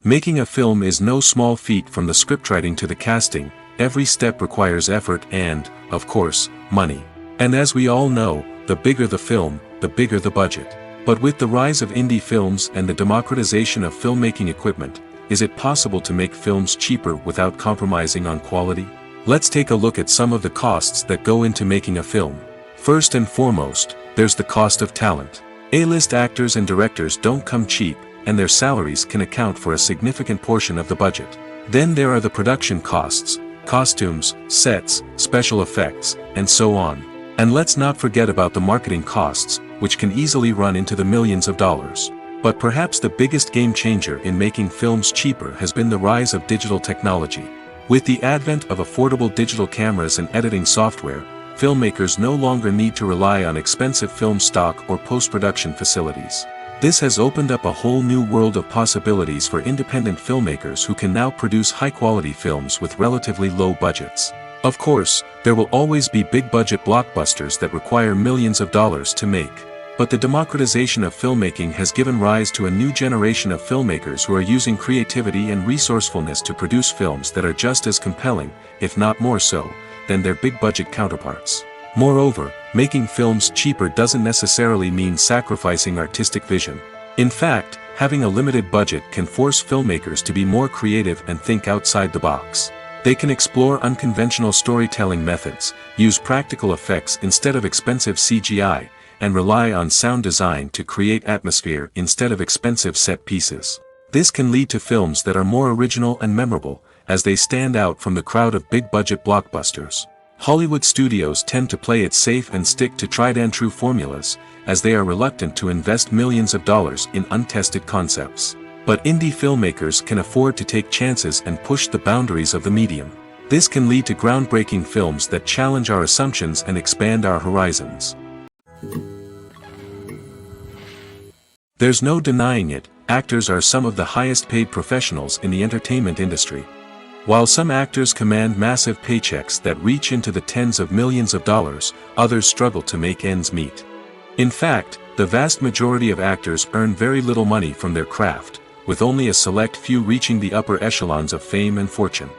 Making a film is no small feat, from the scriptwriting to the casting, every step requires effort and, of course, money. And as we all know, the bigger the film, the bigger the budget. But with the rise of indie films and the democratization of filmmaking equipment, is it possible to make films cheaper without compromising on quality? Let's take a look at some of the costs that go into making a film. First and foremost, there's the cost of talent. A-list actors and directors don't come cheap, and their salaries can account for a significant portion of the budget. Then there are the production costs, costumes, sets, special effects, and so on. And let's not forget about the marketing costs, which can easily run into the millions of dollars. But perhaps the biggest game changer in making films cheaper has been the rise of digital technology. With the advent of affordable digital cameras and editing software, filmmakers no longer need to rely on expensive film stock or post-production facilities. This has opened up a whole new world of possibilities for independent filmmakers who can now produce high-quality films with relatively low budgets. Of course, there will always be big-budget blockbusters that require millions of dollars to make. But the democratization of filmmaking has given rise to a new generation of filmmakers who are using creativity and resourcefulness to produce films that are just as compelling, if not more so, than their big-budget counterparts. Moreover, making films cheaper doesn't necessarily mean sacrificing artistic vision. In fact, having a limited budget can force filmmakers to be more creative and think outside the box. They can explore unconventional storytelling methods, use practical effects instead of expensive CGI, and rely on sound design to create atmosphere instead of expensive set pieces. This can lead to films that are more original and memorable, as they stand out from the crowd of big-budget blockbusters. Hollywood studios tend to play it safe and stick to tried-and-true formulas, as they are reluctant to invest millions of dollars in untested concepts. But indie filmmakers can afford to take chances and push the boundaries of the medium. This can lead to groundbreaking films that challenge our assumptions and expand our horizons. There's no denying it, actors are some of the highest-paid professionals in the entertainment industry. While some actors command massive paychecks that reach into the tens of millions of dollars, others struggle to make ends meet. In fact, the vast majority of actors earn very little money from their craft, with only a select few reaching the upper echelons of fame and fortune.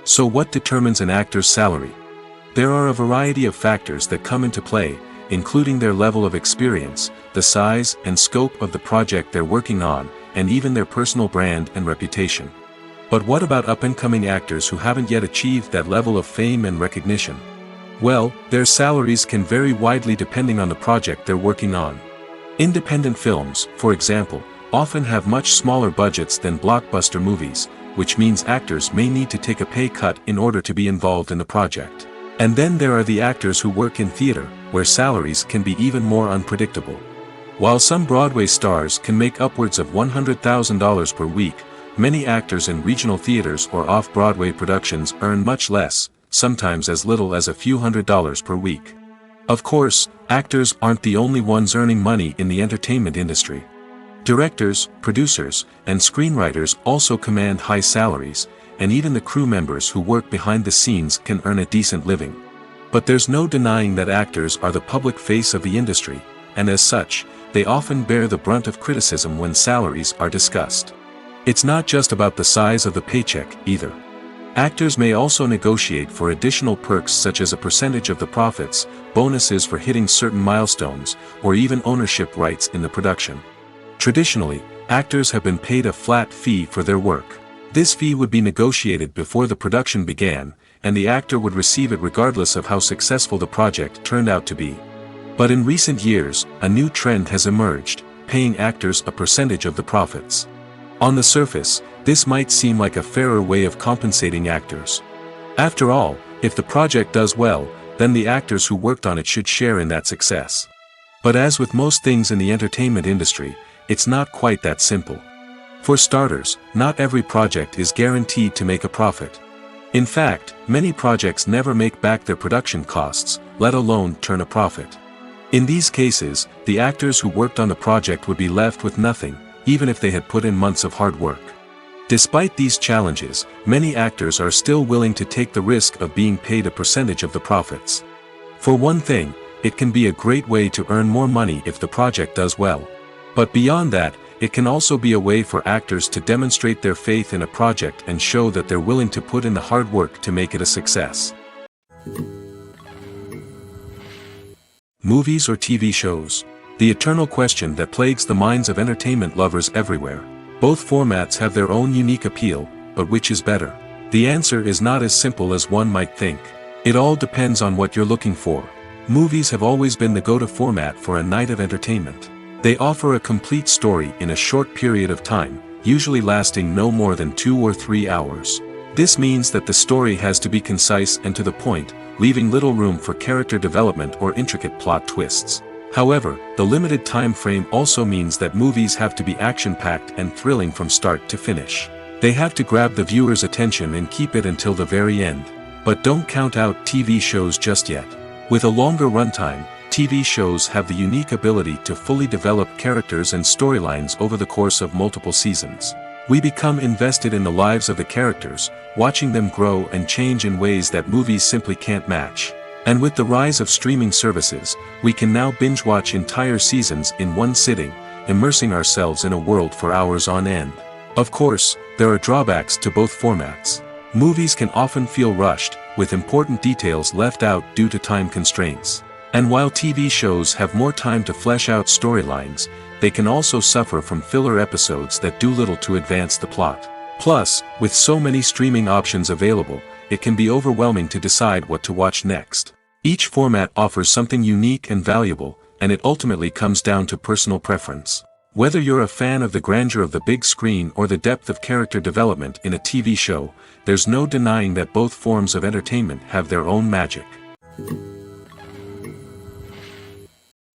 So what determines an actor's salary? There are a variety of factors that come into play, including their level of experience, the size and scope of the project they're working on, and even their personal brand and reputation. But what about up-and-coming actors who haven't yet achieved that level of fame and recognition? Well, their salaries can vary widely depending on the project they're working on. Independent films, for example, often have much smaller budgets than blockbuster movies, which means actors may need to take a pay cut in order to be involved in the project. And then there are the actors who work in theater, where salaries can be even more unpredictable. While some Broadway stars can make upwards of $100,000 per week, many actors in regional theaters or off-Broadway productions earn much less, sometimes as little as a few $100s per week. Of course, actors aren't the only ones earning money in the entertainment industry. Directors, producers, and screenwriters also command high salaries, and even the crew members who work behind the scenes can earn a decent living. But there's no denying that actors are the public face of the industry, and as such, they often bear the brunt of criticism when salaries are discussed. It's not just about the size of the paycheck, either. Actors may also negotiate for additional perks such as a percentage of the profits, bonuses for hitting certain milestones, or even ownership rights in the production. Traditionally, actors have been paid a flat fee for their work. This fee would be negotiated before the production began, and the actor would receive it regardless of how successful the project turned out to be. But in recent years, a new trend has emerged, paying actors a percentage of the profits. On the surface, this might seem like a fairer way of compensating actors. After all, if the project does well, then the actors who worked on it should share in that success. But as with most things in the entertainment industry, it's not quite that simple. For starters, not every project is guaranteed to make a profit. In fact, many projects never make back their production costs, let alone turn a profit. In these cases, the actors who worked on the project would be left with nothing, even if they had put in months of hard work. Despite these challenges, many actors are still willing to take the risk of being paid a percentage of the profits. For one thing, it can be a great way to earn more money if the project does well. But beyond that, it can also be a way for actors to demonstrate their faith in a project and show that they're willing to put in the hard work to make it a success. Movies or TV shows? The eternal question that plagues the minds of entertainment lovers everywhere. Both formats have their own unique appeal, but which is better? The answer is not as simple as one might think. It all depends on what you're looking for. Movies have always been the go-to format for a night of entertainment. They offer a complete story in a short period of time, usually lasting no more than 2 or 3 hours. This means that the story has to be concise and to the point, leaving little room for character development or intricate plot twists. However, the limited time frame also means that movies have to be action-packed and thrilling from start to finish. They have to grab the viewer's attention and keep it until the very end. But don't count out TV shows just yet. With a longer runtime, TV shows have the unique ability to fully develop characters and storylines over the course of multiple seasons. We become invested in the lives of the characters, watching them grow and change in ways that movies simply can't match. And with the rise of streaming services, we can now binge-watch entire seasons in one sitting, immersing ourselves in a world for hours on end. Of course, there are drawbacks to both formats. Movies can often feel rushed, with important details left out due to time constraints. And while TV shows have more time to flesh out storylines, they can also suffer from filler episodes that do little to advance the plot. Plus, with so many streaming options available, it can be overwhelming to decide what to watch next. Each format offers something unique and valuable, and it ultimately comes down to personal preference. Whether you're a fan of the grandeur of the big screen or the depth of character development in a TV show, there's no denying that both forms of entertainment have their own magic.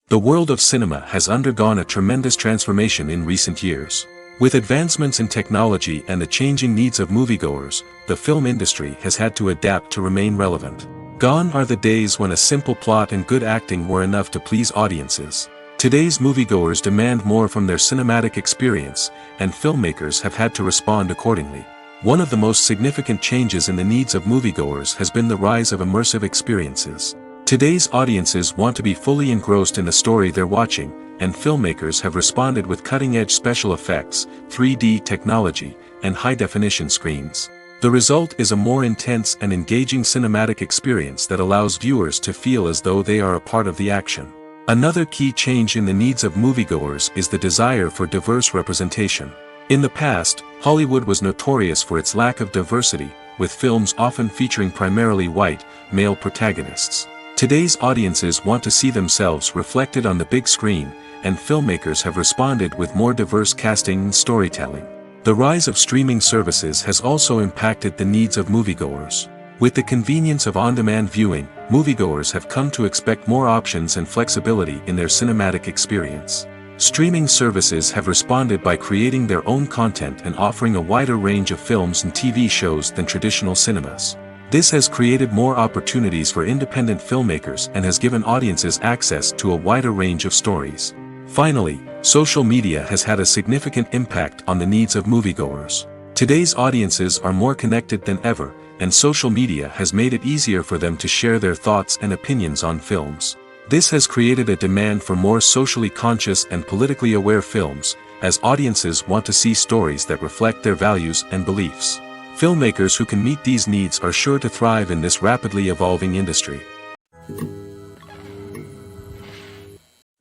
The world of cinema has undergone a tremendous transformation in recent years. With advancements in technology and the changing needs of moviegoers, the film industry has had to adapt to remain relevant. Gone are the days when a simple plot and good acting were enough to please audiences. Today's moviegoers demand more from their cinematic experience, and filmmakers have had to respond accordingly. One of the most significant changes in the needs of moviegoers has been the rise of immersive experiences. Today's audiences want to be fully engrossed in the story they're watching, and filmmakers have responded with cutting-edge special effects, 3D technology, and high-definition screens. The result is a more intense and engaging cinematic experience that allows viewers to feel as though they are a part of the action. Another key change in the needs of moviegoers is the desire for diverse representation. In the past, Hollywood was notorious for its lack of diversity, with films often featuring primarily white, male protagonists. Today's audiences want to see themselves reflected on the big screen, and filmmakers have responded with more diverse casting and storytelling. The rise of streaming services has also impacted the needs of moviegoers. With the convenience of on-demand viewing, moviegoers have come to expect more options and flexibility in their cinematic experience. Streaming services have responded by creating their own content and offering a wider range of films and TV shows than traditional cinemas. This has created more opportunities for independent filmmakers and has given audiences access to a wider range of stories. Finally, social media has had a significant impact on the needs of moviegoers. Today's audiences are more connected than ever, and social media has made it easier for them to share their thoughts and opinions on films. This has created a demand for more socially conscious and politically aware films, as audiences want to see stories that reflect their values and beliefs. Filmmakers who can meet these needs are sure to thrive in this rapidly evolving industry.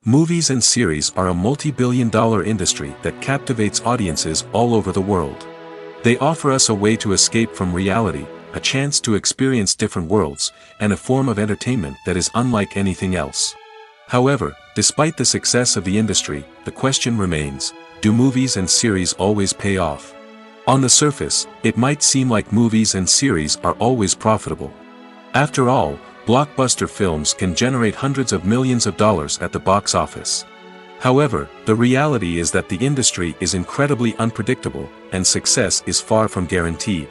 Movies and series are a multi-billion-dollar industry that captivates audiences all over the world. They offer us a way to escape from reality, a chance to experience different worlds, and a form of entertainment that is unlike anything else. However, despite the success of the industry, the question remains, do movies and series always pay off? On the surface, it might seem like movies and series are always profitable. After all, blockbuster films can generate hundreds of millions of dollars at the box office. However, the reality is that the industry is incredibly unpredictable, and success is far from guaranteed.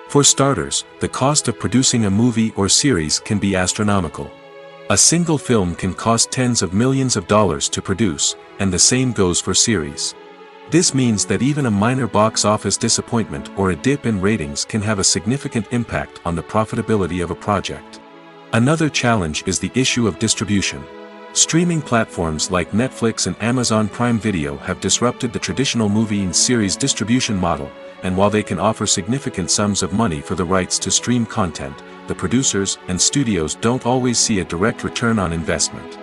For starters, the cost of producing a movie or series can be astronomical. A single film can cost tens of millions of dollars to produce, and the same goes for series. This means that even a minor box office disappointment or a dip in ratings can have a significant impact on the profitability of a project. Another challenge is the issue of distribution. Streaming platforms like Netflix and Amazon Prime Video have disrupted the traditional movie and series distribution model, and while they can offer significant sums of money for the rights to stream content, the producers and studios don't always see a direct return on investment.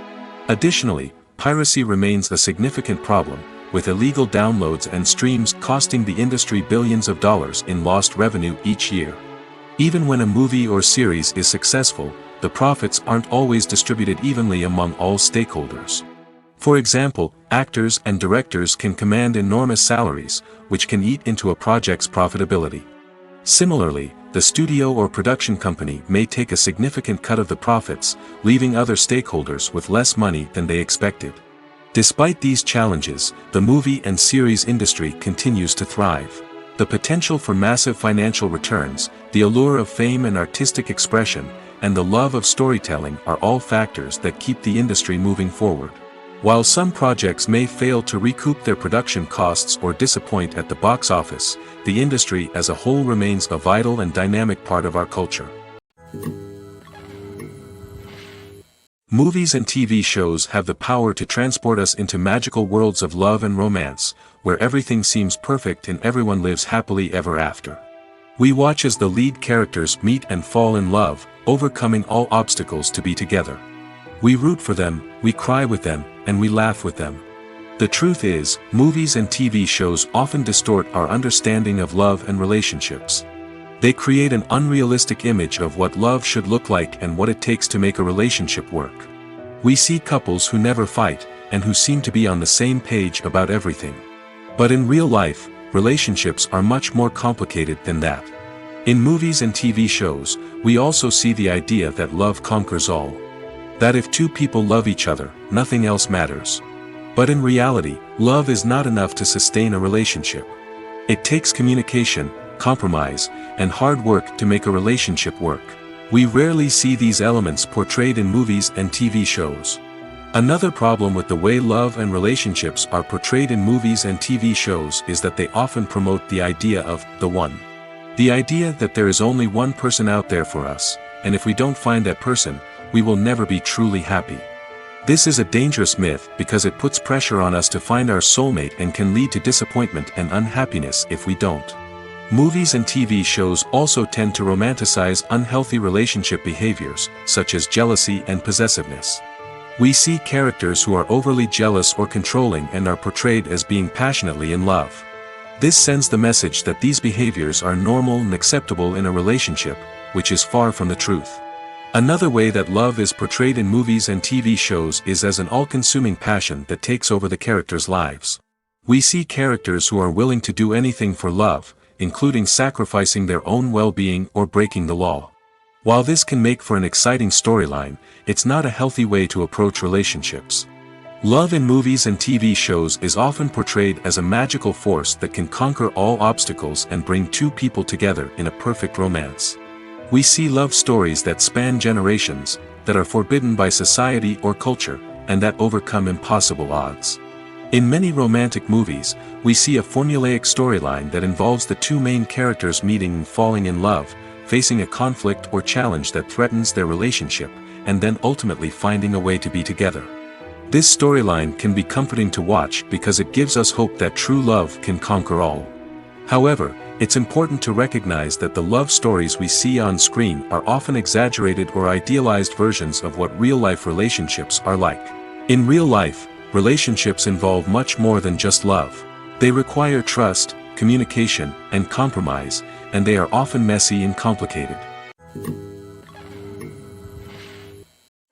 Additionally, piracy remains a significant problem, with illegal downloads and streams costing the industry billions of dollars in lost revenue each year. Even when a movie or series is successful, the profits aren't always distributed evenly among all stakeholders. For example, actors and directors can command enormous salaries, which can eat into a project's profitability. Similarly, the studio or production company may take a significant cut of the profits, leaving other stakeholders with less money than they expected. Despite these challenges, the movie and series industry continues to thrive. The potential for massive financial returns, the allure of fame and artistic expression, and the love of storytelling are all factors that keep the industry moving forward. While some projects may fail to recoup their production costs or disappoint at the box office, the industry as a whole remains a vital and dynamic part of our culture. Movies and TV shows have the power to transport us into magical worlds of love and romance, where everything seems perfect and everyone lives happily ever after. We watch as the lead characters meet and fall in love, overcoming all obstacles to be together. We root for them, we cry with them, and we laugh with them. The truth is, movies and TV shows often distort our understanding of love and relationships. They create an unrealistic image of what love should look like and what it takes to make a relationship work. We see couples who never fight, and who seem to be on the same page about everything. But in real life, relationships are much more complicated than that. In movies and TV shows, we also see the idea that love conquers all. That if two people love each other, nothing else matters. But in reality, love is not enough to sustain a relationship. It takes communication, compromise, and hard work to make a relationship work. We rarely see these elements portrayed in movies and TV shows. Another problem with the way love and relationships are portrayed in movies and TV shows is that they often promote the idea of the one. The idea that there is only one person out there for us, and if we don't find that person, we will never be truly happy. This is a dangerous myth because it puts pressure on us to find our soulmate and can lead to disappointment and unhappiness if we don't. Movies and TV shows also tend to romanticize unhealthy relationship behaviors, such as jealousy and possessiveness. We see characters who are overly jealous or controlling and are portrayed as being passionately in love. This sends the message that these behaviors are normal and acceptable in a relationship, which is far from the truth. Another way that love is portrayed in movies and TV shows is as an all-consuming passion that takes over the characters' lives. We see characters who are willing to do anything for love, including sacrificing their own well-being or breaking the law. While this can make for an exciting storyline, it's not a healthy way to approach relationships. Love in movies and TV shows is often portrayed as a magical force that can conquer all obstacles and bring two people together in a perfect romance. We see love stories that span generations, that are forbidden by society or culture, and that overcome impossible odds. In many romantic movies, we see a formulaic storyline that involves the two main characters meeting and falling in love, facing a conflict or challenge that threatens their relationship, and then ultimately finding a way to be together. This storyline can be comforting to watch because it gives us hope that true love can conquer all. However, it's important to recognize that the love stories we see on screen are often exaggerated or idealized versions of what real-life relationships are like. In real life, relationships involve much more than just love. They require trust, communication, and compromise, and they are often messy and complicated.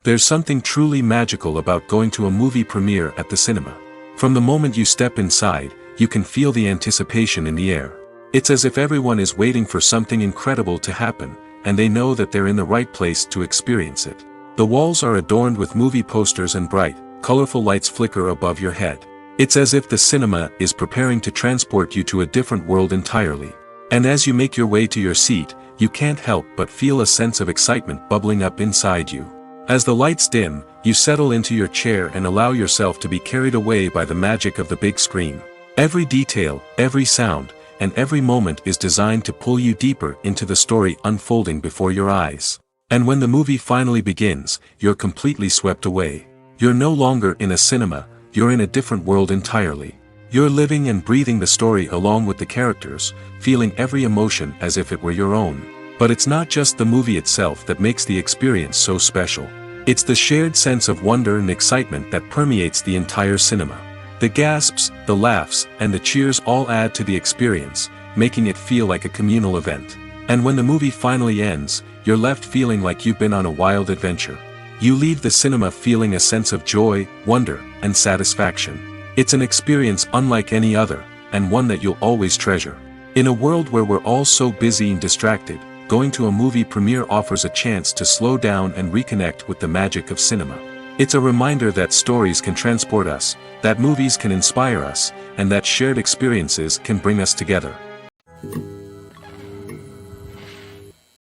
There's something truly magical about going to a movie premiere at the cinema. From the moment you step inside, you can feel the anticipation in the air. It's as if everyone is waiting for something incredible to happen, and they know that they're in the right place to experience it. The walls are adorned with movie posters and bright, colorful lights flicker above your head. It's as if the cinema is preparing to transport you to a different world entirely. And as you make your way to your seat, you can't help but feel a sense of excitement bubbling up inside you. As the lights dim, you settle into your chair and allow yourself to be carried away by the magic of the big screen. Every detail, every sound, and every moment is designed to pull you deeper into the story unfolding before your eyes. And when the movie finally begins, you're completely swept away. You're no longer in a cinema, you're in a different world entirely. You're living and breathing the story along with the characters, feeling every emotion as if it were your own. But it's not just the movie itself that makes the experience so special. It's the shared sense of wonder and excitement that permeates the entire cinema. The gasps, the laughs, and the cheers all add to the experience, making it feel like a communal event. And when the movie finally ends, you're left feeling like you've been on a wild adventure. You leave the cinema feeling a sense of joy, wonder, and satisfaction. It's an experience unlike any other, and one that you'll always treasure. In a world where we're all so busy and distracted, going to a movie premiere offers a chance to slow down and reconnect with the magic of cinema. It's a reminder that stories can transport us, that movies can inspire us, and that shared experiences can bring us together.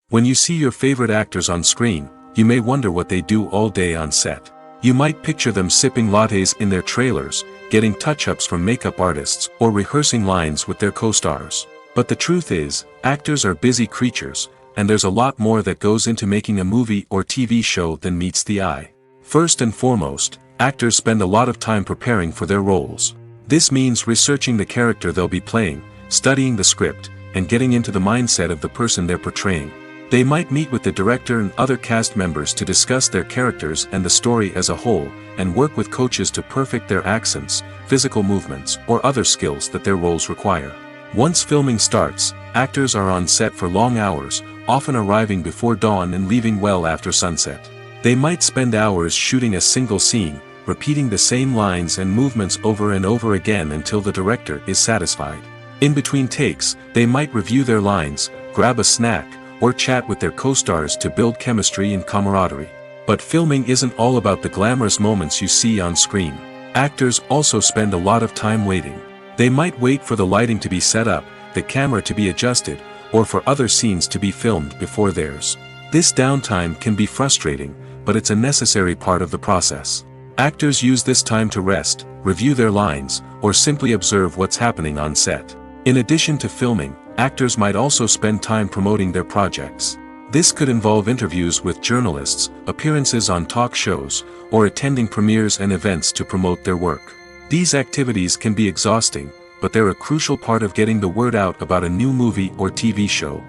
When you see your favorite actors on screen, you may wonder what they do all day on set. You might picture them sipping lattes in their trailers, getting touch-ups from makeup artists, or rehearsing lines with their co-stars. But the truth is, actors are busy creatures, and there's a lot more that goes into making a movie or TV show than meets the eye. First and foremost, actors spend a lot of time preparing for their roles. This means researching the character they'll be playing, studying the script, and getting into the mindset of the person they're portraying. They might meet with the director and other cast members to discuss their characters and the story as a whole, and work with coaches to perfect their accents, physical movements, or other skills that their roles require. Once filming starts, actors are on set for long hours, often arriving before dawn and leaving well after sunset. They might spend hours shooting a single scene, repeating the same lines and movements over and over again until the director is satisfied. In between takes, they might review their lines, grab a snack, or chat with their co-stars to build chemistry and camaraderie. But filming isn't all about the glamorous moments you see on screen. Actors also spend a lot of time waiting. They might wait for the lighting to be set up, the camera to be adjusted, or for other scenes to be filmed before theirs. This downtime can be frustrating, but it's a necessary part of the process. Actors use this time to rest, review their lines, or simply observe what's happening on set. In addition to filming, actors might also spend time promoting their projects. This could involve interviews with journalists, appearances on talk shows, or attending premieres and events to promote their work. These activities can be exhausting, but they're a crucial part of getting the word out about a new movie or TV show.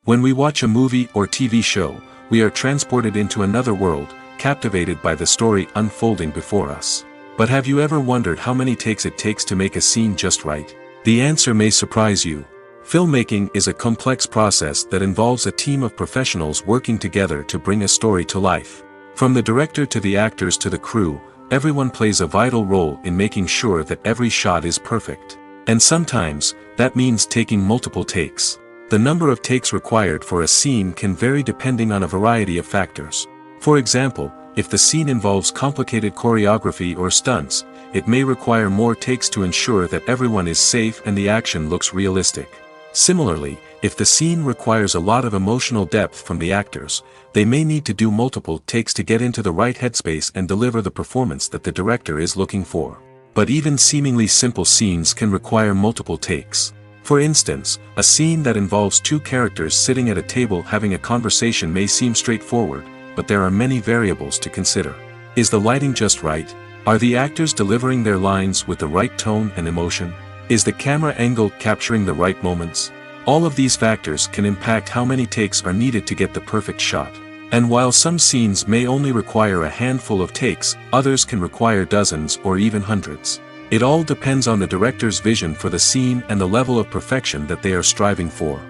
When we watch a movie or TV show, we are transported into another world, captivated by the story unfolding before us. But have you ever wondered how many takes it takes to make a scene just right? The answer may surprise you. Filmmaking is a complex process that involves a team of professionals working together to bring a story to life. From the director to the actors to the crew, everyone plays a vital role in making sure that every shot is perfect. And sometimes, that means taking multiple takes. The number of takes required for a scene can vary depending on a variety of factors. For example, if the scene involves complicated choreography or stunts, it may require more takes to ensure that everyone is safe and the action looks realistic. Similarly, if the scene requires a lot of emotional depth from the actors, they may need to do multiple takes to get into the right headspace and deliver the performance that the director is looking for. But even seemingly simple scenes can require multiple takes. For instance, a scene that involves two characters sitting at a table having a conversation may seem straightforward, but there are many variables to consider. Is the lighting just right? Are the actors delivering their lines with the right tone and emotion? Is the camera angle capturing the right moments? All of these factors can impact how many takes are needed to get the perfect shot. And while some scenes may only require a handful of takes, others can require dozens or even hundreds. It all depends on the director's vision for the scene and the level of perfection that they are striving for.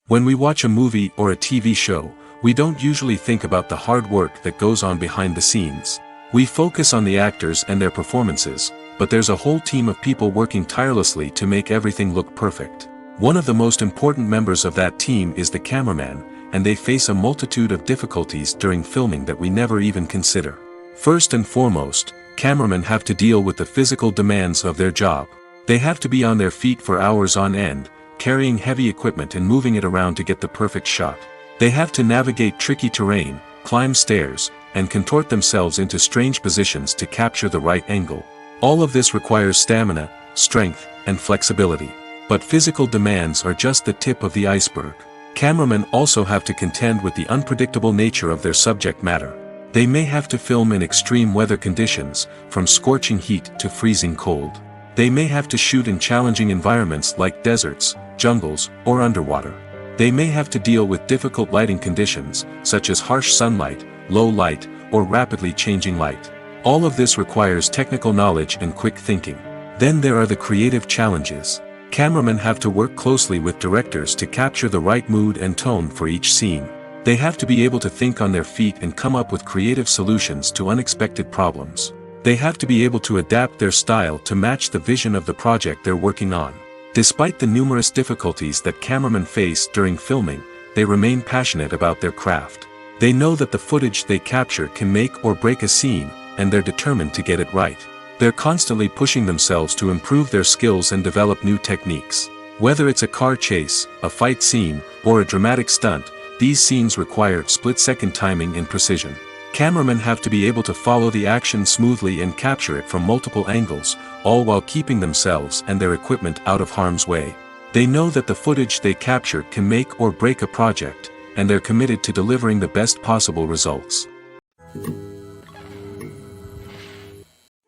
When we watch a movie or a TV show, we don't usually think about the hard work that goes on behind the scenes. We focus on the actors and their performances, but there's a whole team of people working tirelessly to make everything look perfect. One of the most important members of that team is the cameraman, and they face a multitude of difficulties during filming that we never even consider. First and foremost, cameramen have to deal with the physical demands of their job. They have to be on their feet for hours on end, carrying heavy equipment and moving it around to get the perfect shot. They have to navigate tricky terrain, climb stairs, and contort themselves into strange positions to capture the right angle. All of this requires stamina, strength, and flexibility. But physical demands are just the tip of the iceberg. Cameramen also have to contend with the unpredictable nature of their subject matter. They may have to film in extreme weather conditions, from scorching heat to freezing cold. They may have to shoot in challenging environments like deserts, jungles, or underwater. They may have to deal with difficult lighting conditions, such as harsh sunlight, low light, or rapidly changing light. All of this requires technical knowledge and quick thinking. Then there are the creative challenges. Cameramen have to work closely with directors to capture the right mood and tone for each scene. They have to be able to think on their feet and come up with creative solutions to unexpected problems. They have to be able to adapt their style to match the vision of the project they're working on. Despite the numerous difficulties that cameramen face during filming, they remain passionate about their craft. They know that the footage they capture can make or break a scene, and they're determined to get it right. They're constantly pushing themselves to improve their skills and develop new techniques. Whether it's a car chase, a fight scene, or a dramatic stunt, these scenes require split-second timing and precision. Cameramen have to be able to follow the action smoothly and capture it from multiple angles, all while keeping themselves and their equipment out of harm's way. They know that the footage they capture can make or break a project, and they're committed to delivering the best possible results.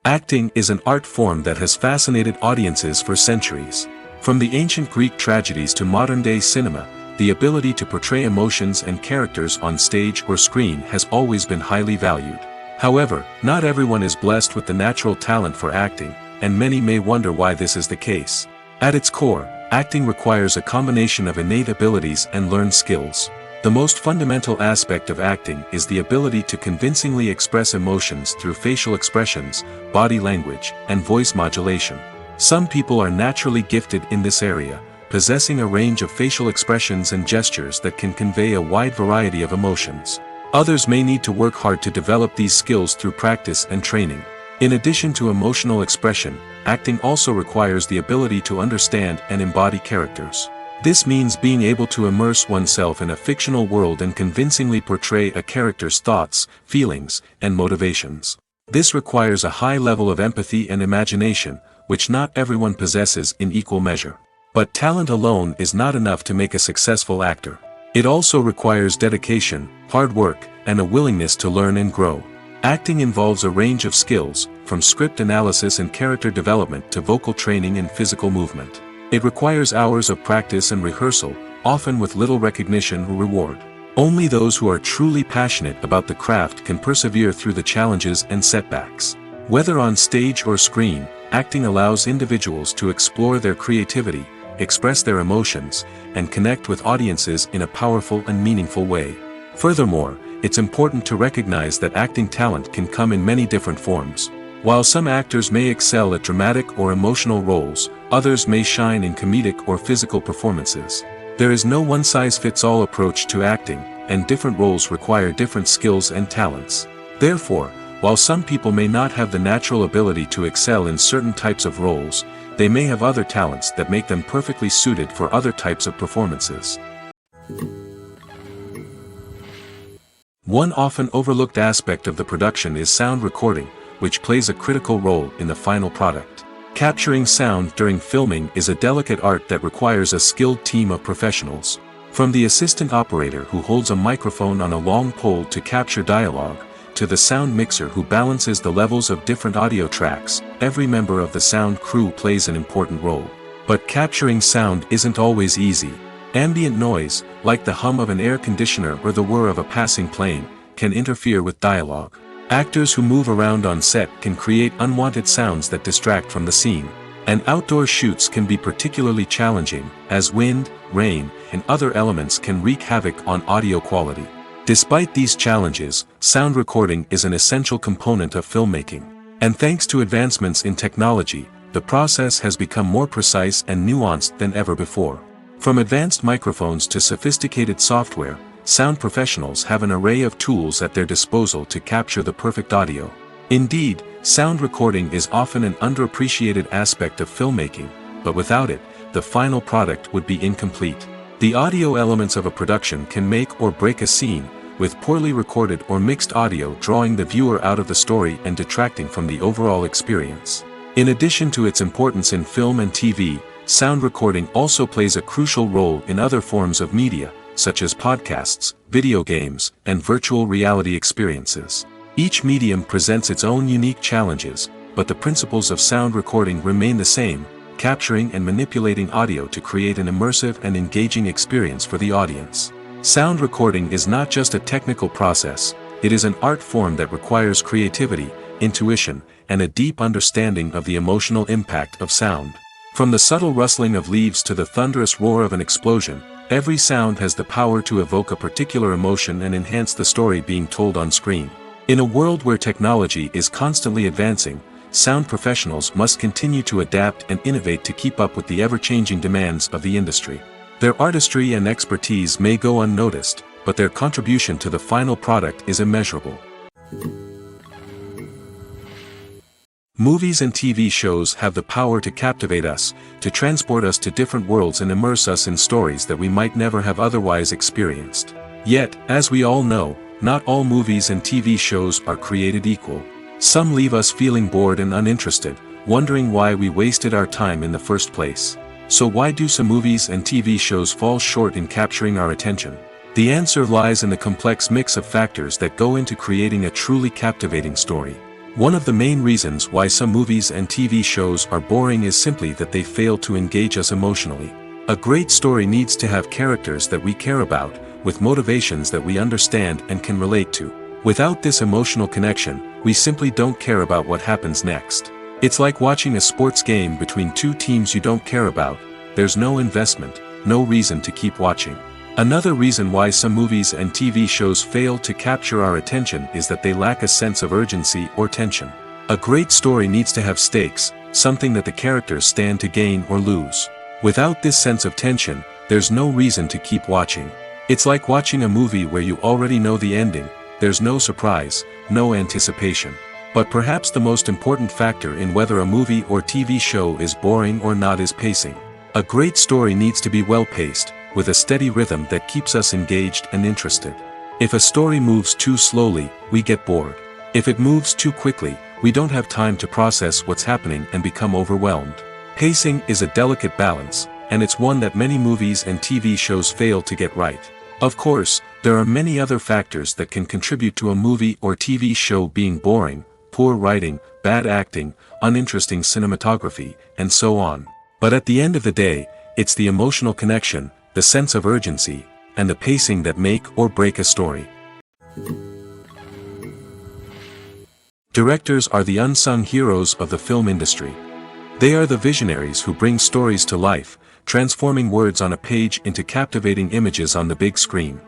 Acting is an art form that has fascinated audiences for centuries. From the ancient Greek tragedies to modern-day cinema, the ability to portray emotions and characters on stage or screen has always been highly valued. However, not everyone is blessed with the natural talent for acting, and many may wonder why this is the case. At its core, acting requires a combination of innate abilities and learned skills. The most fundamental aspect of acting is the ability to convincingly express emotions through facial expressions, body language, and voice modulation. Some people are naturally gifted in this area, possessing a range of facial expressions and gestures that can convey a wide variety of emotions. Others may need to work hard to develop these skills through practice and training. In addition to emotional expression, acting also requires the ability to understand and embody characters. This means being able to immerse oneself in a fictional world and convincingly portray a character's thoughts, feelings, and motivations. This requires a high level of empathy and imagination, which not everyone possesses in equal measure. But talent alone is not enough to make a successful actor. It also requires dedication, hard work, and a willingness to learn and grow. Acting involves a range of skills, from script analysis and character development to vocal training and physical movement. It requires hours of practice and rehearsal, often with little recognition or reward. Only those who are truly passionate about the craft can persevere through the challenges and setbacks. Whether on stage or screen, acting allows individuals to explore their creativity, express their emotions, and connect with audiences in a powerful and meaningful way. Furthermore, it's important to recognize that acting talent can come in many different forms. While some actors may excel at dramatic or emotional roles, others may shine in comedic or physical performances. There is no one-size-fits-all approach to acting, and different roles require different skills and talents. Therefore, while some people may not have the natural ability to excel in certain types of roles, they may have other talents that make them perfectly suited for other types of performances. One often overlooked aspect of the production is sound recording, which plays a critical role in the final product. Capturing sound during filming is a delicate art that requires a skilled team of professionals. From the assistant operator who holds a microphone on a long pole to capture dialogue, to the sound mixer who balances the levels of different audio tracks, every member of the sound crew plays an important role. But capturing sound isn't always easy. Ambient noise, like the hum of an air conditioner or the whir of a passing plane, can interfere with dialogue. Actors who move around on set can create unwanted sounds that distract from the scene. And outdoor shoots can be particularly challenging, as wind, rain, and other elements can wreak havoc on audio quality. Despite these challenges, sound recording is an essential component of filmmaking. And thanks to advancements in technology, the process has become more precise and nuanced than ever before. From advanced microphones to sophisticated software, sound professionals have an array of tools at their disposal to capture the perfect audio. Indeed, sound recording is often an underappreciated aspect of filmmaking, but without it, the final product would be incomplete. The audio elements of a production can make or break a scene, with poorly recorded or mixed audio drawing the viewer out of the story and detracting from the overall experience. In addition to its importance in film and TV, sound recording also plays a crucial role in other forms of media, such as podcasts, video games, and virtual reality experiences. Each medium presents its own unique challenges, but the principles of sound recording remain the same, capturing and manipulating audio to create an immersive and engaging experience for the audience. Sound recording is not just a technical process, it is an art form that requires creativity, intuition, and a deep understanding of the emotional impact of sound. From the subtle rustling of leaves to the thunderous roar of an explosion, every sound has the power to evoke a particular emotion and enhance the story being told on screen. In a world where technology is constantly advancing, sound professionals must continue to adapt and innovate to keep up with the ever-changing demands of the industry. Their artistry and expertise may go unnoticed, but their contribution to the final product is immeasurable. Movies and TV shows have the power to captivate us, to transport us to different worlds and immerse us in stories that we might never have otherwise experienced. Yet, as we all know, not all movies and TV shows are created equal. Some leave us feeling bored and uninterested, wondering why we wasted our time in the first place. So why do some movies and TV shows fall short in capturing our attention? The answer lies in the complex mix of factors that go into creating a truly captivating story. One of the main reasons why some movies and TV shows are boring is simply that they fail to engage us emotionally. A great story needs to have characters that we care about, with motivations that we understand and can relate to. Without this emotional connection, we simply don't care about what happens next. It's like watching a sports game between two teams you don't care about. There's no investment, no reason to keep watching. Another reason why some movies and TV shows fail to capture our attention is that they lack a sense of urgency or tension. A great story needs to have stakes, something that the characters stand to gain or lose. Without this sense of tension, there's no reason to keep watching. It's like watching a movie where you already know the ending. There's no surprise, no anticipation. But perhaps the most important factor in whether a movie or TV show is boring or not is pacing. A great story needs to be well-paced, with a steady rhythm that keeps us engaged and interested. If a story moves too slowly, we get bored. If it moves too quickly, we don't have time to process what's happening and become overwhelmed. Pacing is a delicate balance, and it's one that many movies and TV shows fail to get right. Of course, there are many other factors that can contribute to a movie or TV show being boring: poor writing, bad acting, uninteresting cinematography, and so on. But at the end of the day, it's the emotional connection, the sense of urgency, and the pacing that make or break a story. Directors are the unsung heroes of the film industry. They are the visionaries who bring stories to life, transforming words on a page into captivating images on the big screen.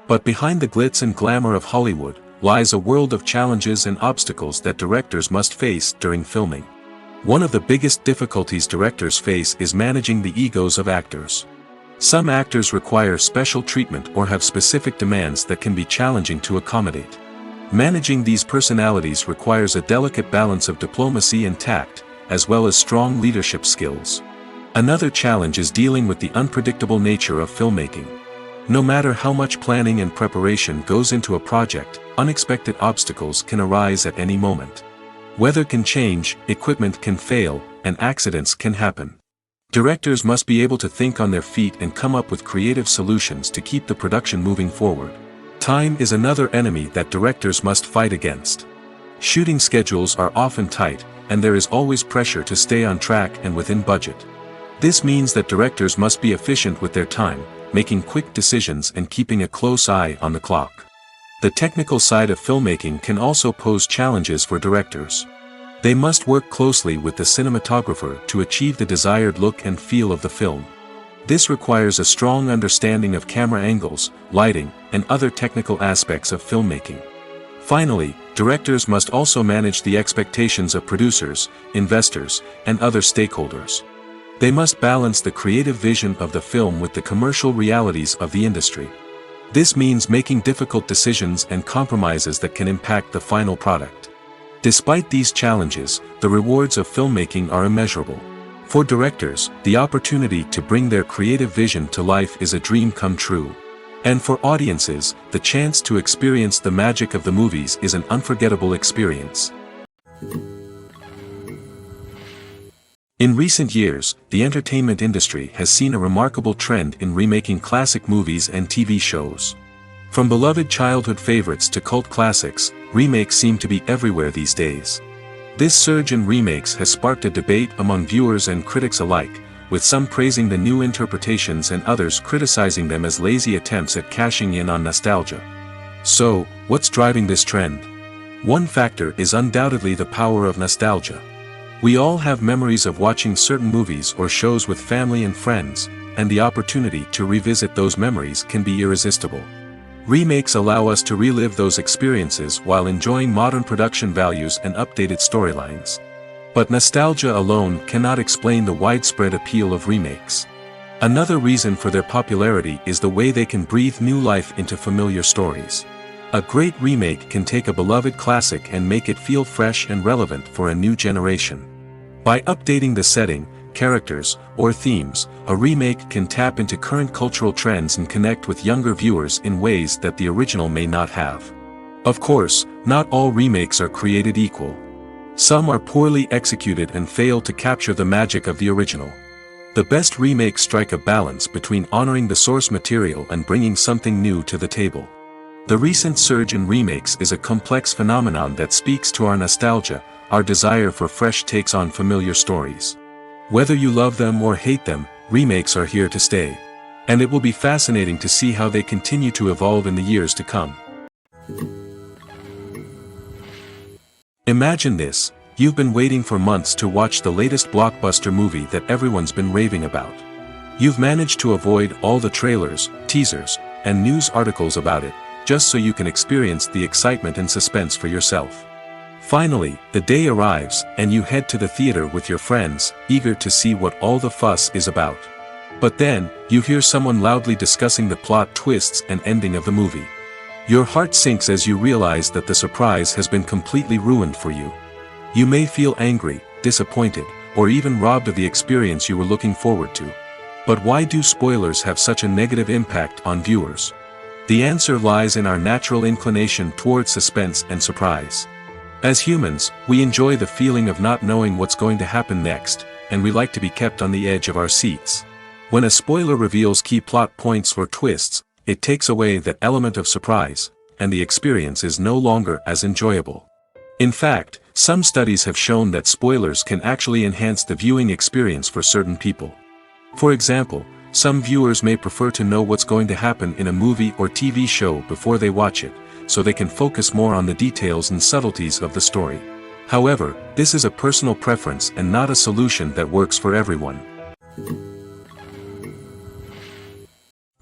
But behind the glitz and glamour of Hollywood lies a world of challenges and obstacles that directors must face during filming. One of the biggest difficulties directors face is managing the egos of actors. Some actors require special treatment or have specific demands that can be challenging to accommodate. Managing these personalities requires a delicate balance of diplomacy and tact, as well as strong leadership skills. Another challenge is dealing with the unpredictable nature of filmmaking. No matter how much planning and preparation goes into a project, unexpected obstacles can arise at any moment. Weather can change, equipment can fail, and accidents can happen. Directors must be able to think on their feet and come up with creative solutions to keep the production moving forward. Time is another enemy that directors must fight against. Shooting schedules are often tight, and there is always pressure to stay on track and within budget. This means that directors must be efficient with their time, making quick decisions and keeping a close eye on the clock. The technical side of filmmaking can also pose challenges for directors. They must work closely with the cinematographer to achieve the desired look and feel of the film. This requires a strong understanding of camera angles, lighting, and other technical aspects of filmmaking. Finally, directors must also manage the expectations of producers, investors, and other stakeholders. They must balance the creative vision of the film with the commercial realities of the industry. This means making difficult decisions and compromises that can impact the final product. Despite these challenges, the rewards of filmmaking are immeasurable. For directors, the opportunity to bring their creative vision to life is a dream come true. And for audiences, the chance to experience the magic of the movies is an unforgettable experience. In recent years, the entertainment industry has seen a remarkable trend in remaking classic movies and TV shows. From beloved childhood favorites to cult classics, remakes seem to be everywhere these days. This surge in remakes has sparked a debate among viewers and critics alike, with some praising the new interpretations and others criticizing them as lazy attempts at cashing in on nostalgia. So, what's driving this trend? One factor is undoubtedly the power of nostalgia. We all have memories of watching certain movies or shows with family and friends, and the opportunity to revisit those memories can be irresistible. Remakes allow us to relive those experiences while enjoying modern production values and updated storylines. But nostalgia alone cannot explain the widespread appeal of remakes. Another reason for their popularity is the way they can breathe new life into familiar stories. A great remake can take a beloved classic and make it feel fresh and relevant for a new generation. By updating the setting, characters, or themes, a remake can tap into current cultural trends and connect with younger viewers in ways that the original may not have. Of course, not all remakes are created equal. Some are poorly executed and fail to capture the magic of the original. The best remakes strike a balance between honoring the source material and bringing something new to the table. The recent surge in remakes is a complex phenomenon that speaks to our nostalgia, our desire for fresh takes on familiar stories. Whether you love them or hate them, remakes are here to stay. And it will be fascinating to see how they continue to evolve in the years to come. Imagine this, you've been waiting for months to watch the latest blockbuster movie that everyone's been raving about. You've managed to avoid all the trailers, teasers, and news articles about it, just so you can experience the excitement and suspense for yourself. Finally, the day arrives, and you head to the theater with your friends, eager to see what all the fuss is about. But then, you hear someone loudly discussing the plot twists and ending of the movie. Your heart sinks as you realize that the surprise has been completely ruined for you. You may feel angry, disappointed, or even robbed of the experience you were looking forward to. But why do spoilers have such a negative impact on viewers? The answer lies in our natural inclination toward suspense and surprise. As humans, we enjoy the feeling of not knowing what's going to happen next, and we like to be kept on the edge of our seats. When a spoiler reveals key plot points or twists, it takes away that element of surprise, and the experience is no longer as enjoyable. In fact, some studies have shown that spoilers can actually enhance the viewing experience for certain people. For example, some viewers may prefer to know what's going to happen in a movie or TV show before they watch it, so they can focus more on the details and subtleties of the story. However, this is a personal preference and not a solution that works for everyone.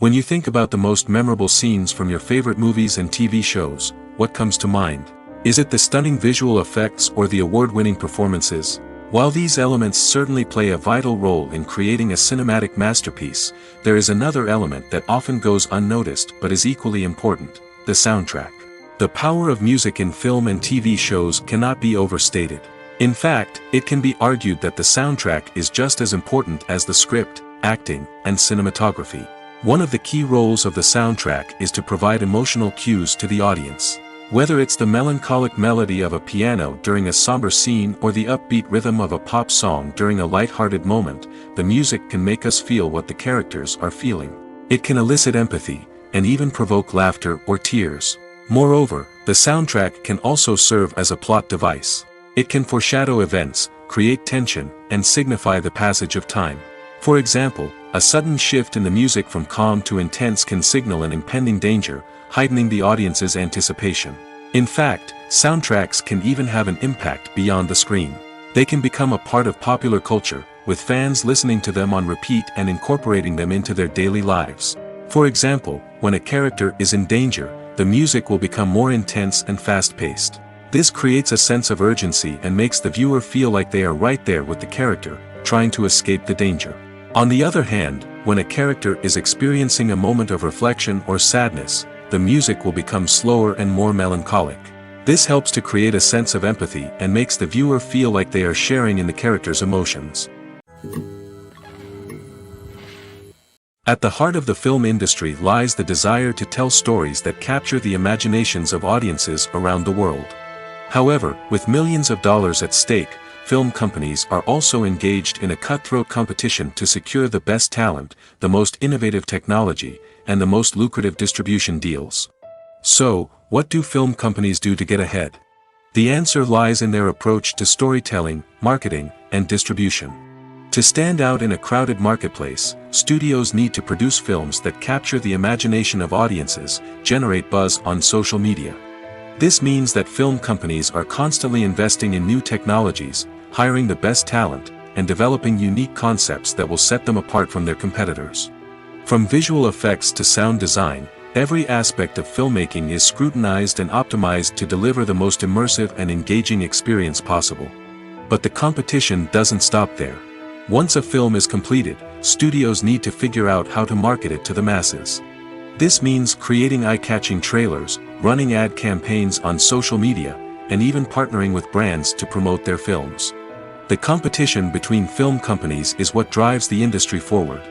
When you think about the most memorable scenes from your favorite movies and TV shows, what comes to mind? Is it the stunning visual effects or the award-winning performances? While these elements certainly play a vital role in creating a cinematic masterpiece, there is another element that often goes unnoticed but is equally important: the soundtrack. The power of music in film and TV shows cannot be overstated. In fact, it can be argued that the soundtrack is just as important as the script, acting, and cinematography. One of the key roles of the soundtrack is to provide emotional cues to the audience. Whether it's the melancholic melody of a piano during a somber scene or the upbeat rhythm of a pop song during a light-hearted moment, the music can make us feel what the characters are feeling. It can elicit empathy, and even provoke laughter or tears. Moreover, the soundtrack can also serve as a plot device. It can foreshadow events, create tension, and signify the passage of time. For example, a sudden shift in the music from calm to intense can signal an impending danger, heightening the audience's anticipation. In fact, soundtracks can even have an impact beyond the screen. They can become a part of popular culture, with fans listening to them on repeat and incorporating them into their daily lives. For example, when a character is in danger, the music will become more intense and fast-paced. This creates a sense of urgency and makes the viewer feel like they are right there with the character, trying to escape the danger. On the other hand, when a character is experiencing a moment of reflection or sadness, the music will become slower and more melancholic. This helps to create a sense of empathy and makes the viewer feel like they are sharing in the character's emotions. At the heart of the film industry lies the desire to tell stories that capture the imaginations of audiences around the world. However, with millions of dollars at stake, film companies are also engaged in a cutthroat competition to secure the best talent, the most innovative technology, and the most lucrative distribution deals. So, what do film companies do to get ahead? The answer lies in their approach to storytelling, marketing, and distribution. To stand out in a crowded marketplace, studios need to produce films that capture the imagination of audiences, generate buzz on social media. This means that film companies are constantly investing in new technologies, hiring the best talent, and developing unique concepts that will set them apart from their competitors. From visual effects to sound design, every aspect of filmmaking is scrutinized and optimized to deliver the most immersive and engaging experience possible. But the competition doesn't stop there. Once a film is completed, studios need to figure out how to market it to the masses. This means creating eye-catching trailers, running ad campaigns on social media, and even partnering with brands to promote their films. The competition between film companies is what drives the industry forward.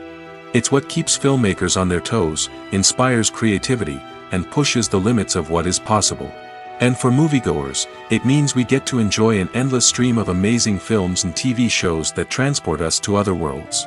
It's what keeps filmmakers on their toes, inspires creativity, and pushes the limits of what is possible. And for moviegoers, it means we get to enjoy an endless stream of amazing films and TV shows that transport us to other worlds.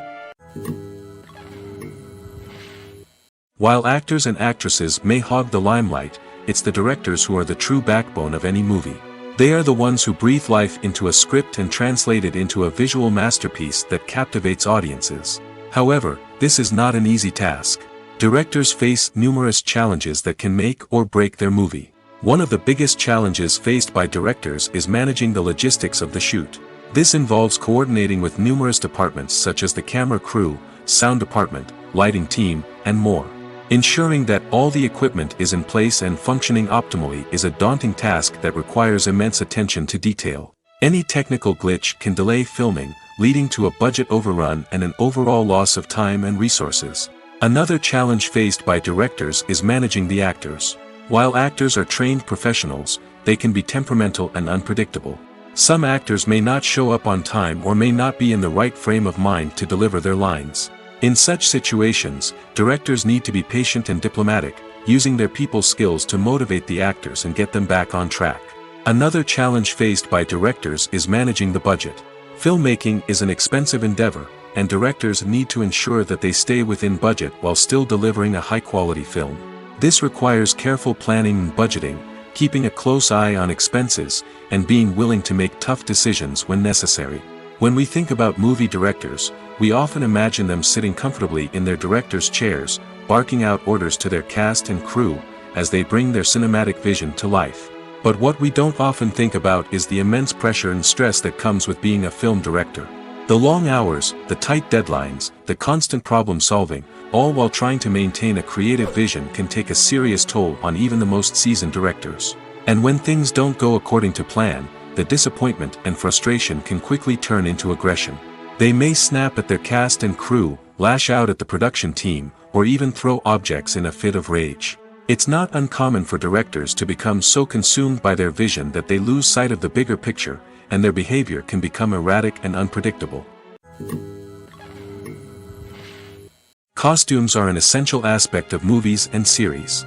While actors and actresses may hog the limelight, it's the directors who are the true backbone of any movie. They are the ones who breathe life into a script and translate it into a visual masterpiece that captivates audiences. However, this is not an easy task. Directors face numerous challenges that can make or break their movie. One of the biggest challenges faced by directors is managing the logistics of the shoot. This involves coordinating with numerous departments such as the camera crew, sound department, lighting team, and more. Ensuring that all the equipment is in place and functioning optimally is a daunting task that requires immense attention to detail. Any technical glitch can delay filming, leading to a budget overrun and an overall loss of time and resources. Another challenge faced by directors is managing the actors. While actors are trained professionals, they can be temperamental and unpredictable. Some actors may not show up on time or may not be in the right frame of mind to deliver their lines. In such situations, directors need to be patient and diplomatic, using their people skills to motivate the actors and get them back on track. Another challenge faced by directors is managing the budget. Filmmaking is an expensive endeavor, and directors need to ensure that they stay within budget while still delivering a high-quality film. This requires careful planning and budgeting, keeping a close eye on expenses, and being willing to make tough decisions when necessary. When we think about movie directors, we often imagine them sitting comfortably in their director's chairs, barking out orders to their cast and crew, as they bring their cinematic vision to life. But what we don't often think about is the immense pressure and stress that comes with being a film director. The long hours, the tight deadlines, the constant problem solving, all while trying to maintain a creative vision can take a serious toll on even the most seasoned directors. And when things don't go according to plan, the disappointment and frustration can quickly turn into aggression. They may snap at their cast and crew, lash out at the production team, or even throw objects in a fit of rage. It's not uncommon for directors to become so consumed by their vision that they lose sight of the bigger picture, and their behavior can become erratic and unpredictable. Costumes are an essential aspect of movies and series.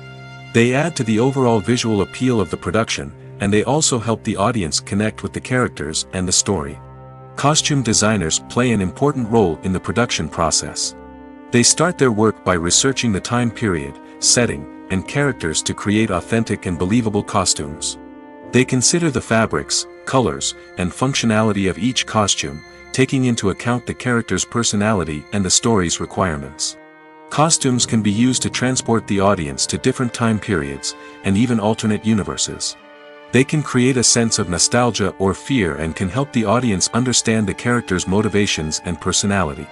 They add to the overall visual appeal of the production, and they also help the audience connect with the characters and the story. Costume designers play an important role in the production process. They start their work by researching the time period, setting, and characters to create authentic and believable costumes. They consider the fabrics, colors, and functionality of each costume, taking into account the character's personality and the story's requirements. Costumes can be used to transport the audience to different time periods, and even alternate universes. They can create a sense of nostalgia or fear and can help the audience understand the character's motivations and personality.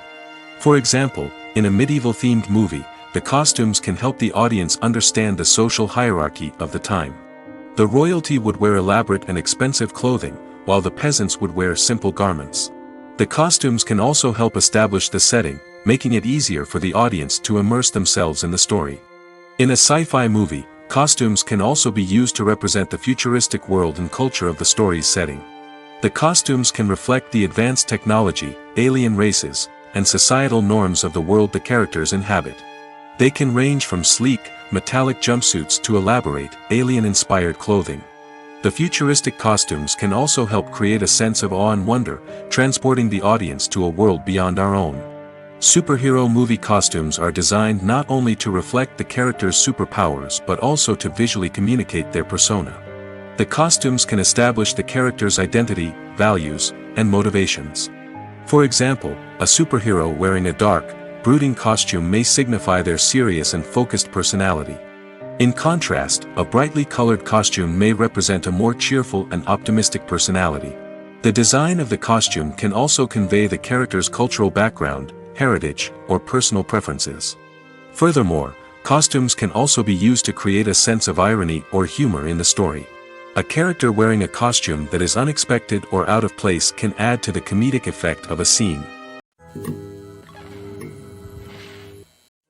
For example, in a medieval-themed movie, the costumes can help the audience understand the social hierarchy of the time. The royalty would wear elaborate and expensive clothing, while the peasants would wear simple garments. The costumes can also help establish the setting, making it easier for the audience to immerse themselves in the story. In a sci-fi movie, costumes can also be used to represent the futuristic world and culture of the story's setting. The costumes can reflect the advanced technology, alien races, and societal norms of the world the characters inhabit. They can range from sleek, metallic jumpsuits to elaborate, alien-inspired clothing. The futuristic costumes can also help create a sense of awe and wonder, transporting the audience to a world beyond our own. Superhero movie costumes are designed not only to reflect the character's superpowers but also to visually communicate their persona. The costumes can establish the character's identity, values, and motivations. For example, a superhero wearing a dark, brooding costume may signify their serious and focused personality. In contrast, a brightly colored costume may represent a more cheerful and optimistic personality. The design of the costume can also convey the character's cultural background, heritage, or personal preferences. Furthermore, costumes can also be used to create a sense of irony or humor in the story. A character wearing a costume that is unexpected or out of place can add to the comedic effect of a scene.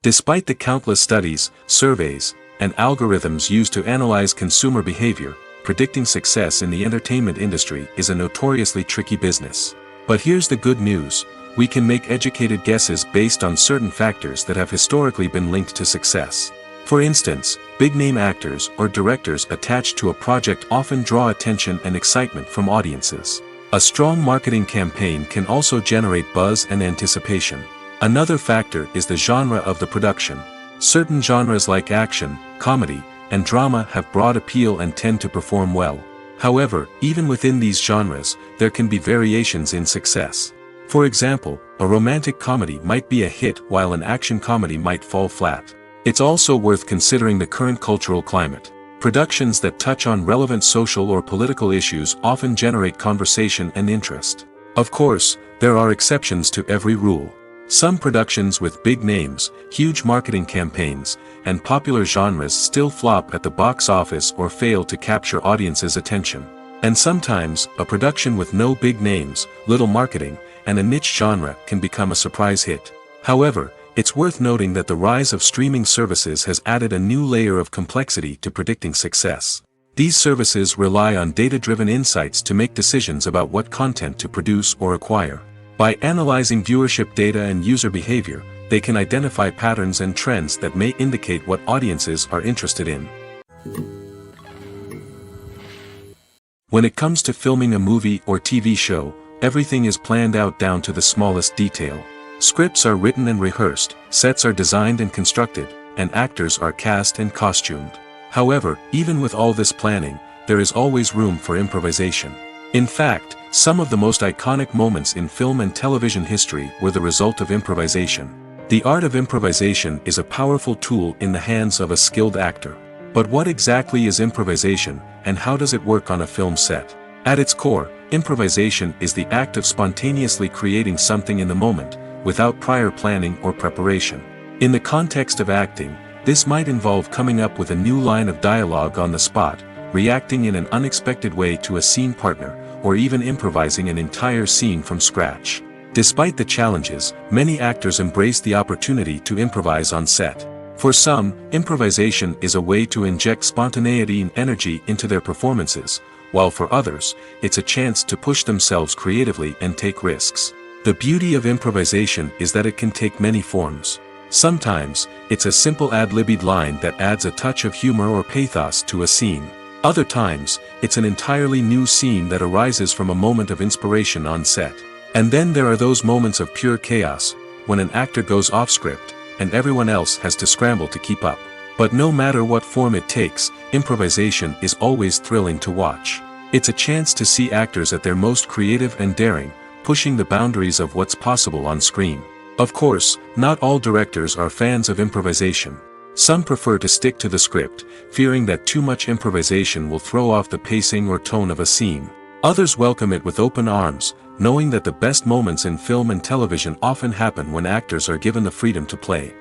Despite the countless studies, surveys, and algorithms used to analyze consumer behavior, predicting success in the entertainment industry is a notoriously tricky business. But here's the good news: we can make educated guesses based on certain factors that have historically been linked to success. For instance, big-name actors or directors attached to a project often draw attention and excitement from audiences. A strong marketing campaign can also generate buzz and anticipation. Another factor is the genre of the production. Certain genres like action, comedy, and drama have broad appeal and tend to perform well. However, even within these genres, there can be variations in success. For example, a romantic comedy might be a hit while an action comedy might fall flat. It's also worth considering the current cultural climate. Productions that touch on relevant social or political issues often generate conversation and interest. Of course, there are exceptions to every rule. Some productions with big names, huge marketing campaigns, and popular genres still flop at the box office or fail to capture audiences' attention. And sometimes, a production with no big names, little marketing, and a niche genre can become a surprise hit. However, it's worth noting that the rise of streaming services has added a new layer of complexity to predicting success. These services rely on data-driven insights to make decisions about what content to produce or acquire. By analyzing viewership data and user behavior, they can identify patterns and trends that may indicate what audiences are interested in. When it comes to filming a movie or TV show, everything is planned out down to the smallest detail. Scripts are written and rehearsed, sets are designed and constructed, and actors are cast and costumed. However, even with all this planning, there is always room for improvisation. In fact, some of the most iconic moments in film and television history were the result of improvisation. The art of improvisation is a powerful tool in the hands of a skilled actor. But what exactly is improvisation, and how does it work on a film set? At its core, improvisation is the act of spontaneously creating something in the moment, without prior planning or preparation. In the context of acting, this might involve coming up with a new line of dialogue on the spot, reacting in an unexpected way to a scene partner, or even improvising an entire scene from scratch. Despite the challenges, many actors embrace the opportunity to improvise on set. For some, improvisation is a way to inject spontaneity and energy into their performances, while for others, it's a chance to push themselves creatively and take risks. The beauty of improvisation is that it can take many forms. Sometimes, it's a simple ad-libbed line that adds a touch of humor or pathos to a scene. Other times, it's an entirely new scene that arises from a moment of inspiration on set. And then there are those moments of pure chaos, when an actor goes off script, and everyone else has to scramble to keep up. But no matter what form it takes, improvisation is always thrilling to watch. It's a chance to see actors at their most creative and daring, pushing the boundaries of what's possible on screen. Of course, not all directors are fans of improvisation. Some prefer to stick to the script, fearing that too much improvisation will throw off the pacing or tone of a scene. Others welcome it with open arms, knowing that the best moments in film and television often happen when actors are given the freedom to play.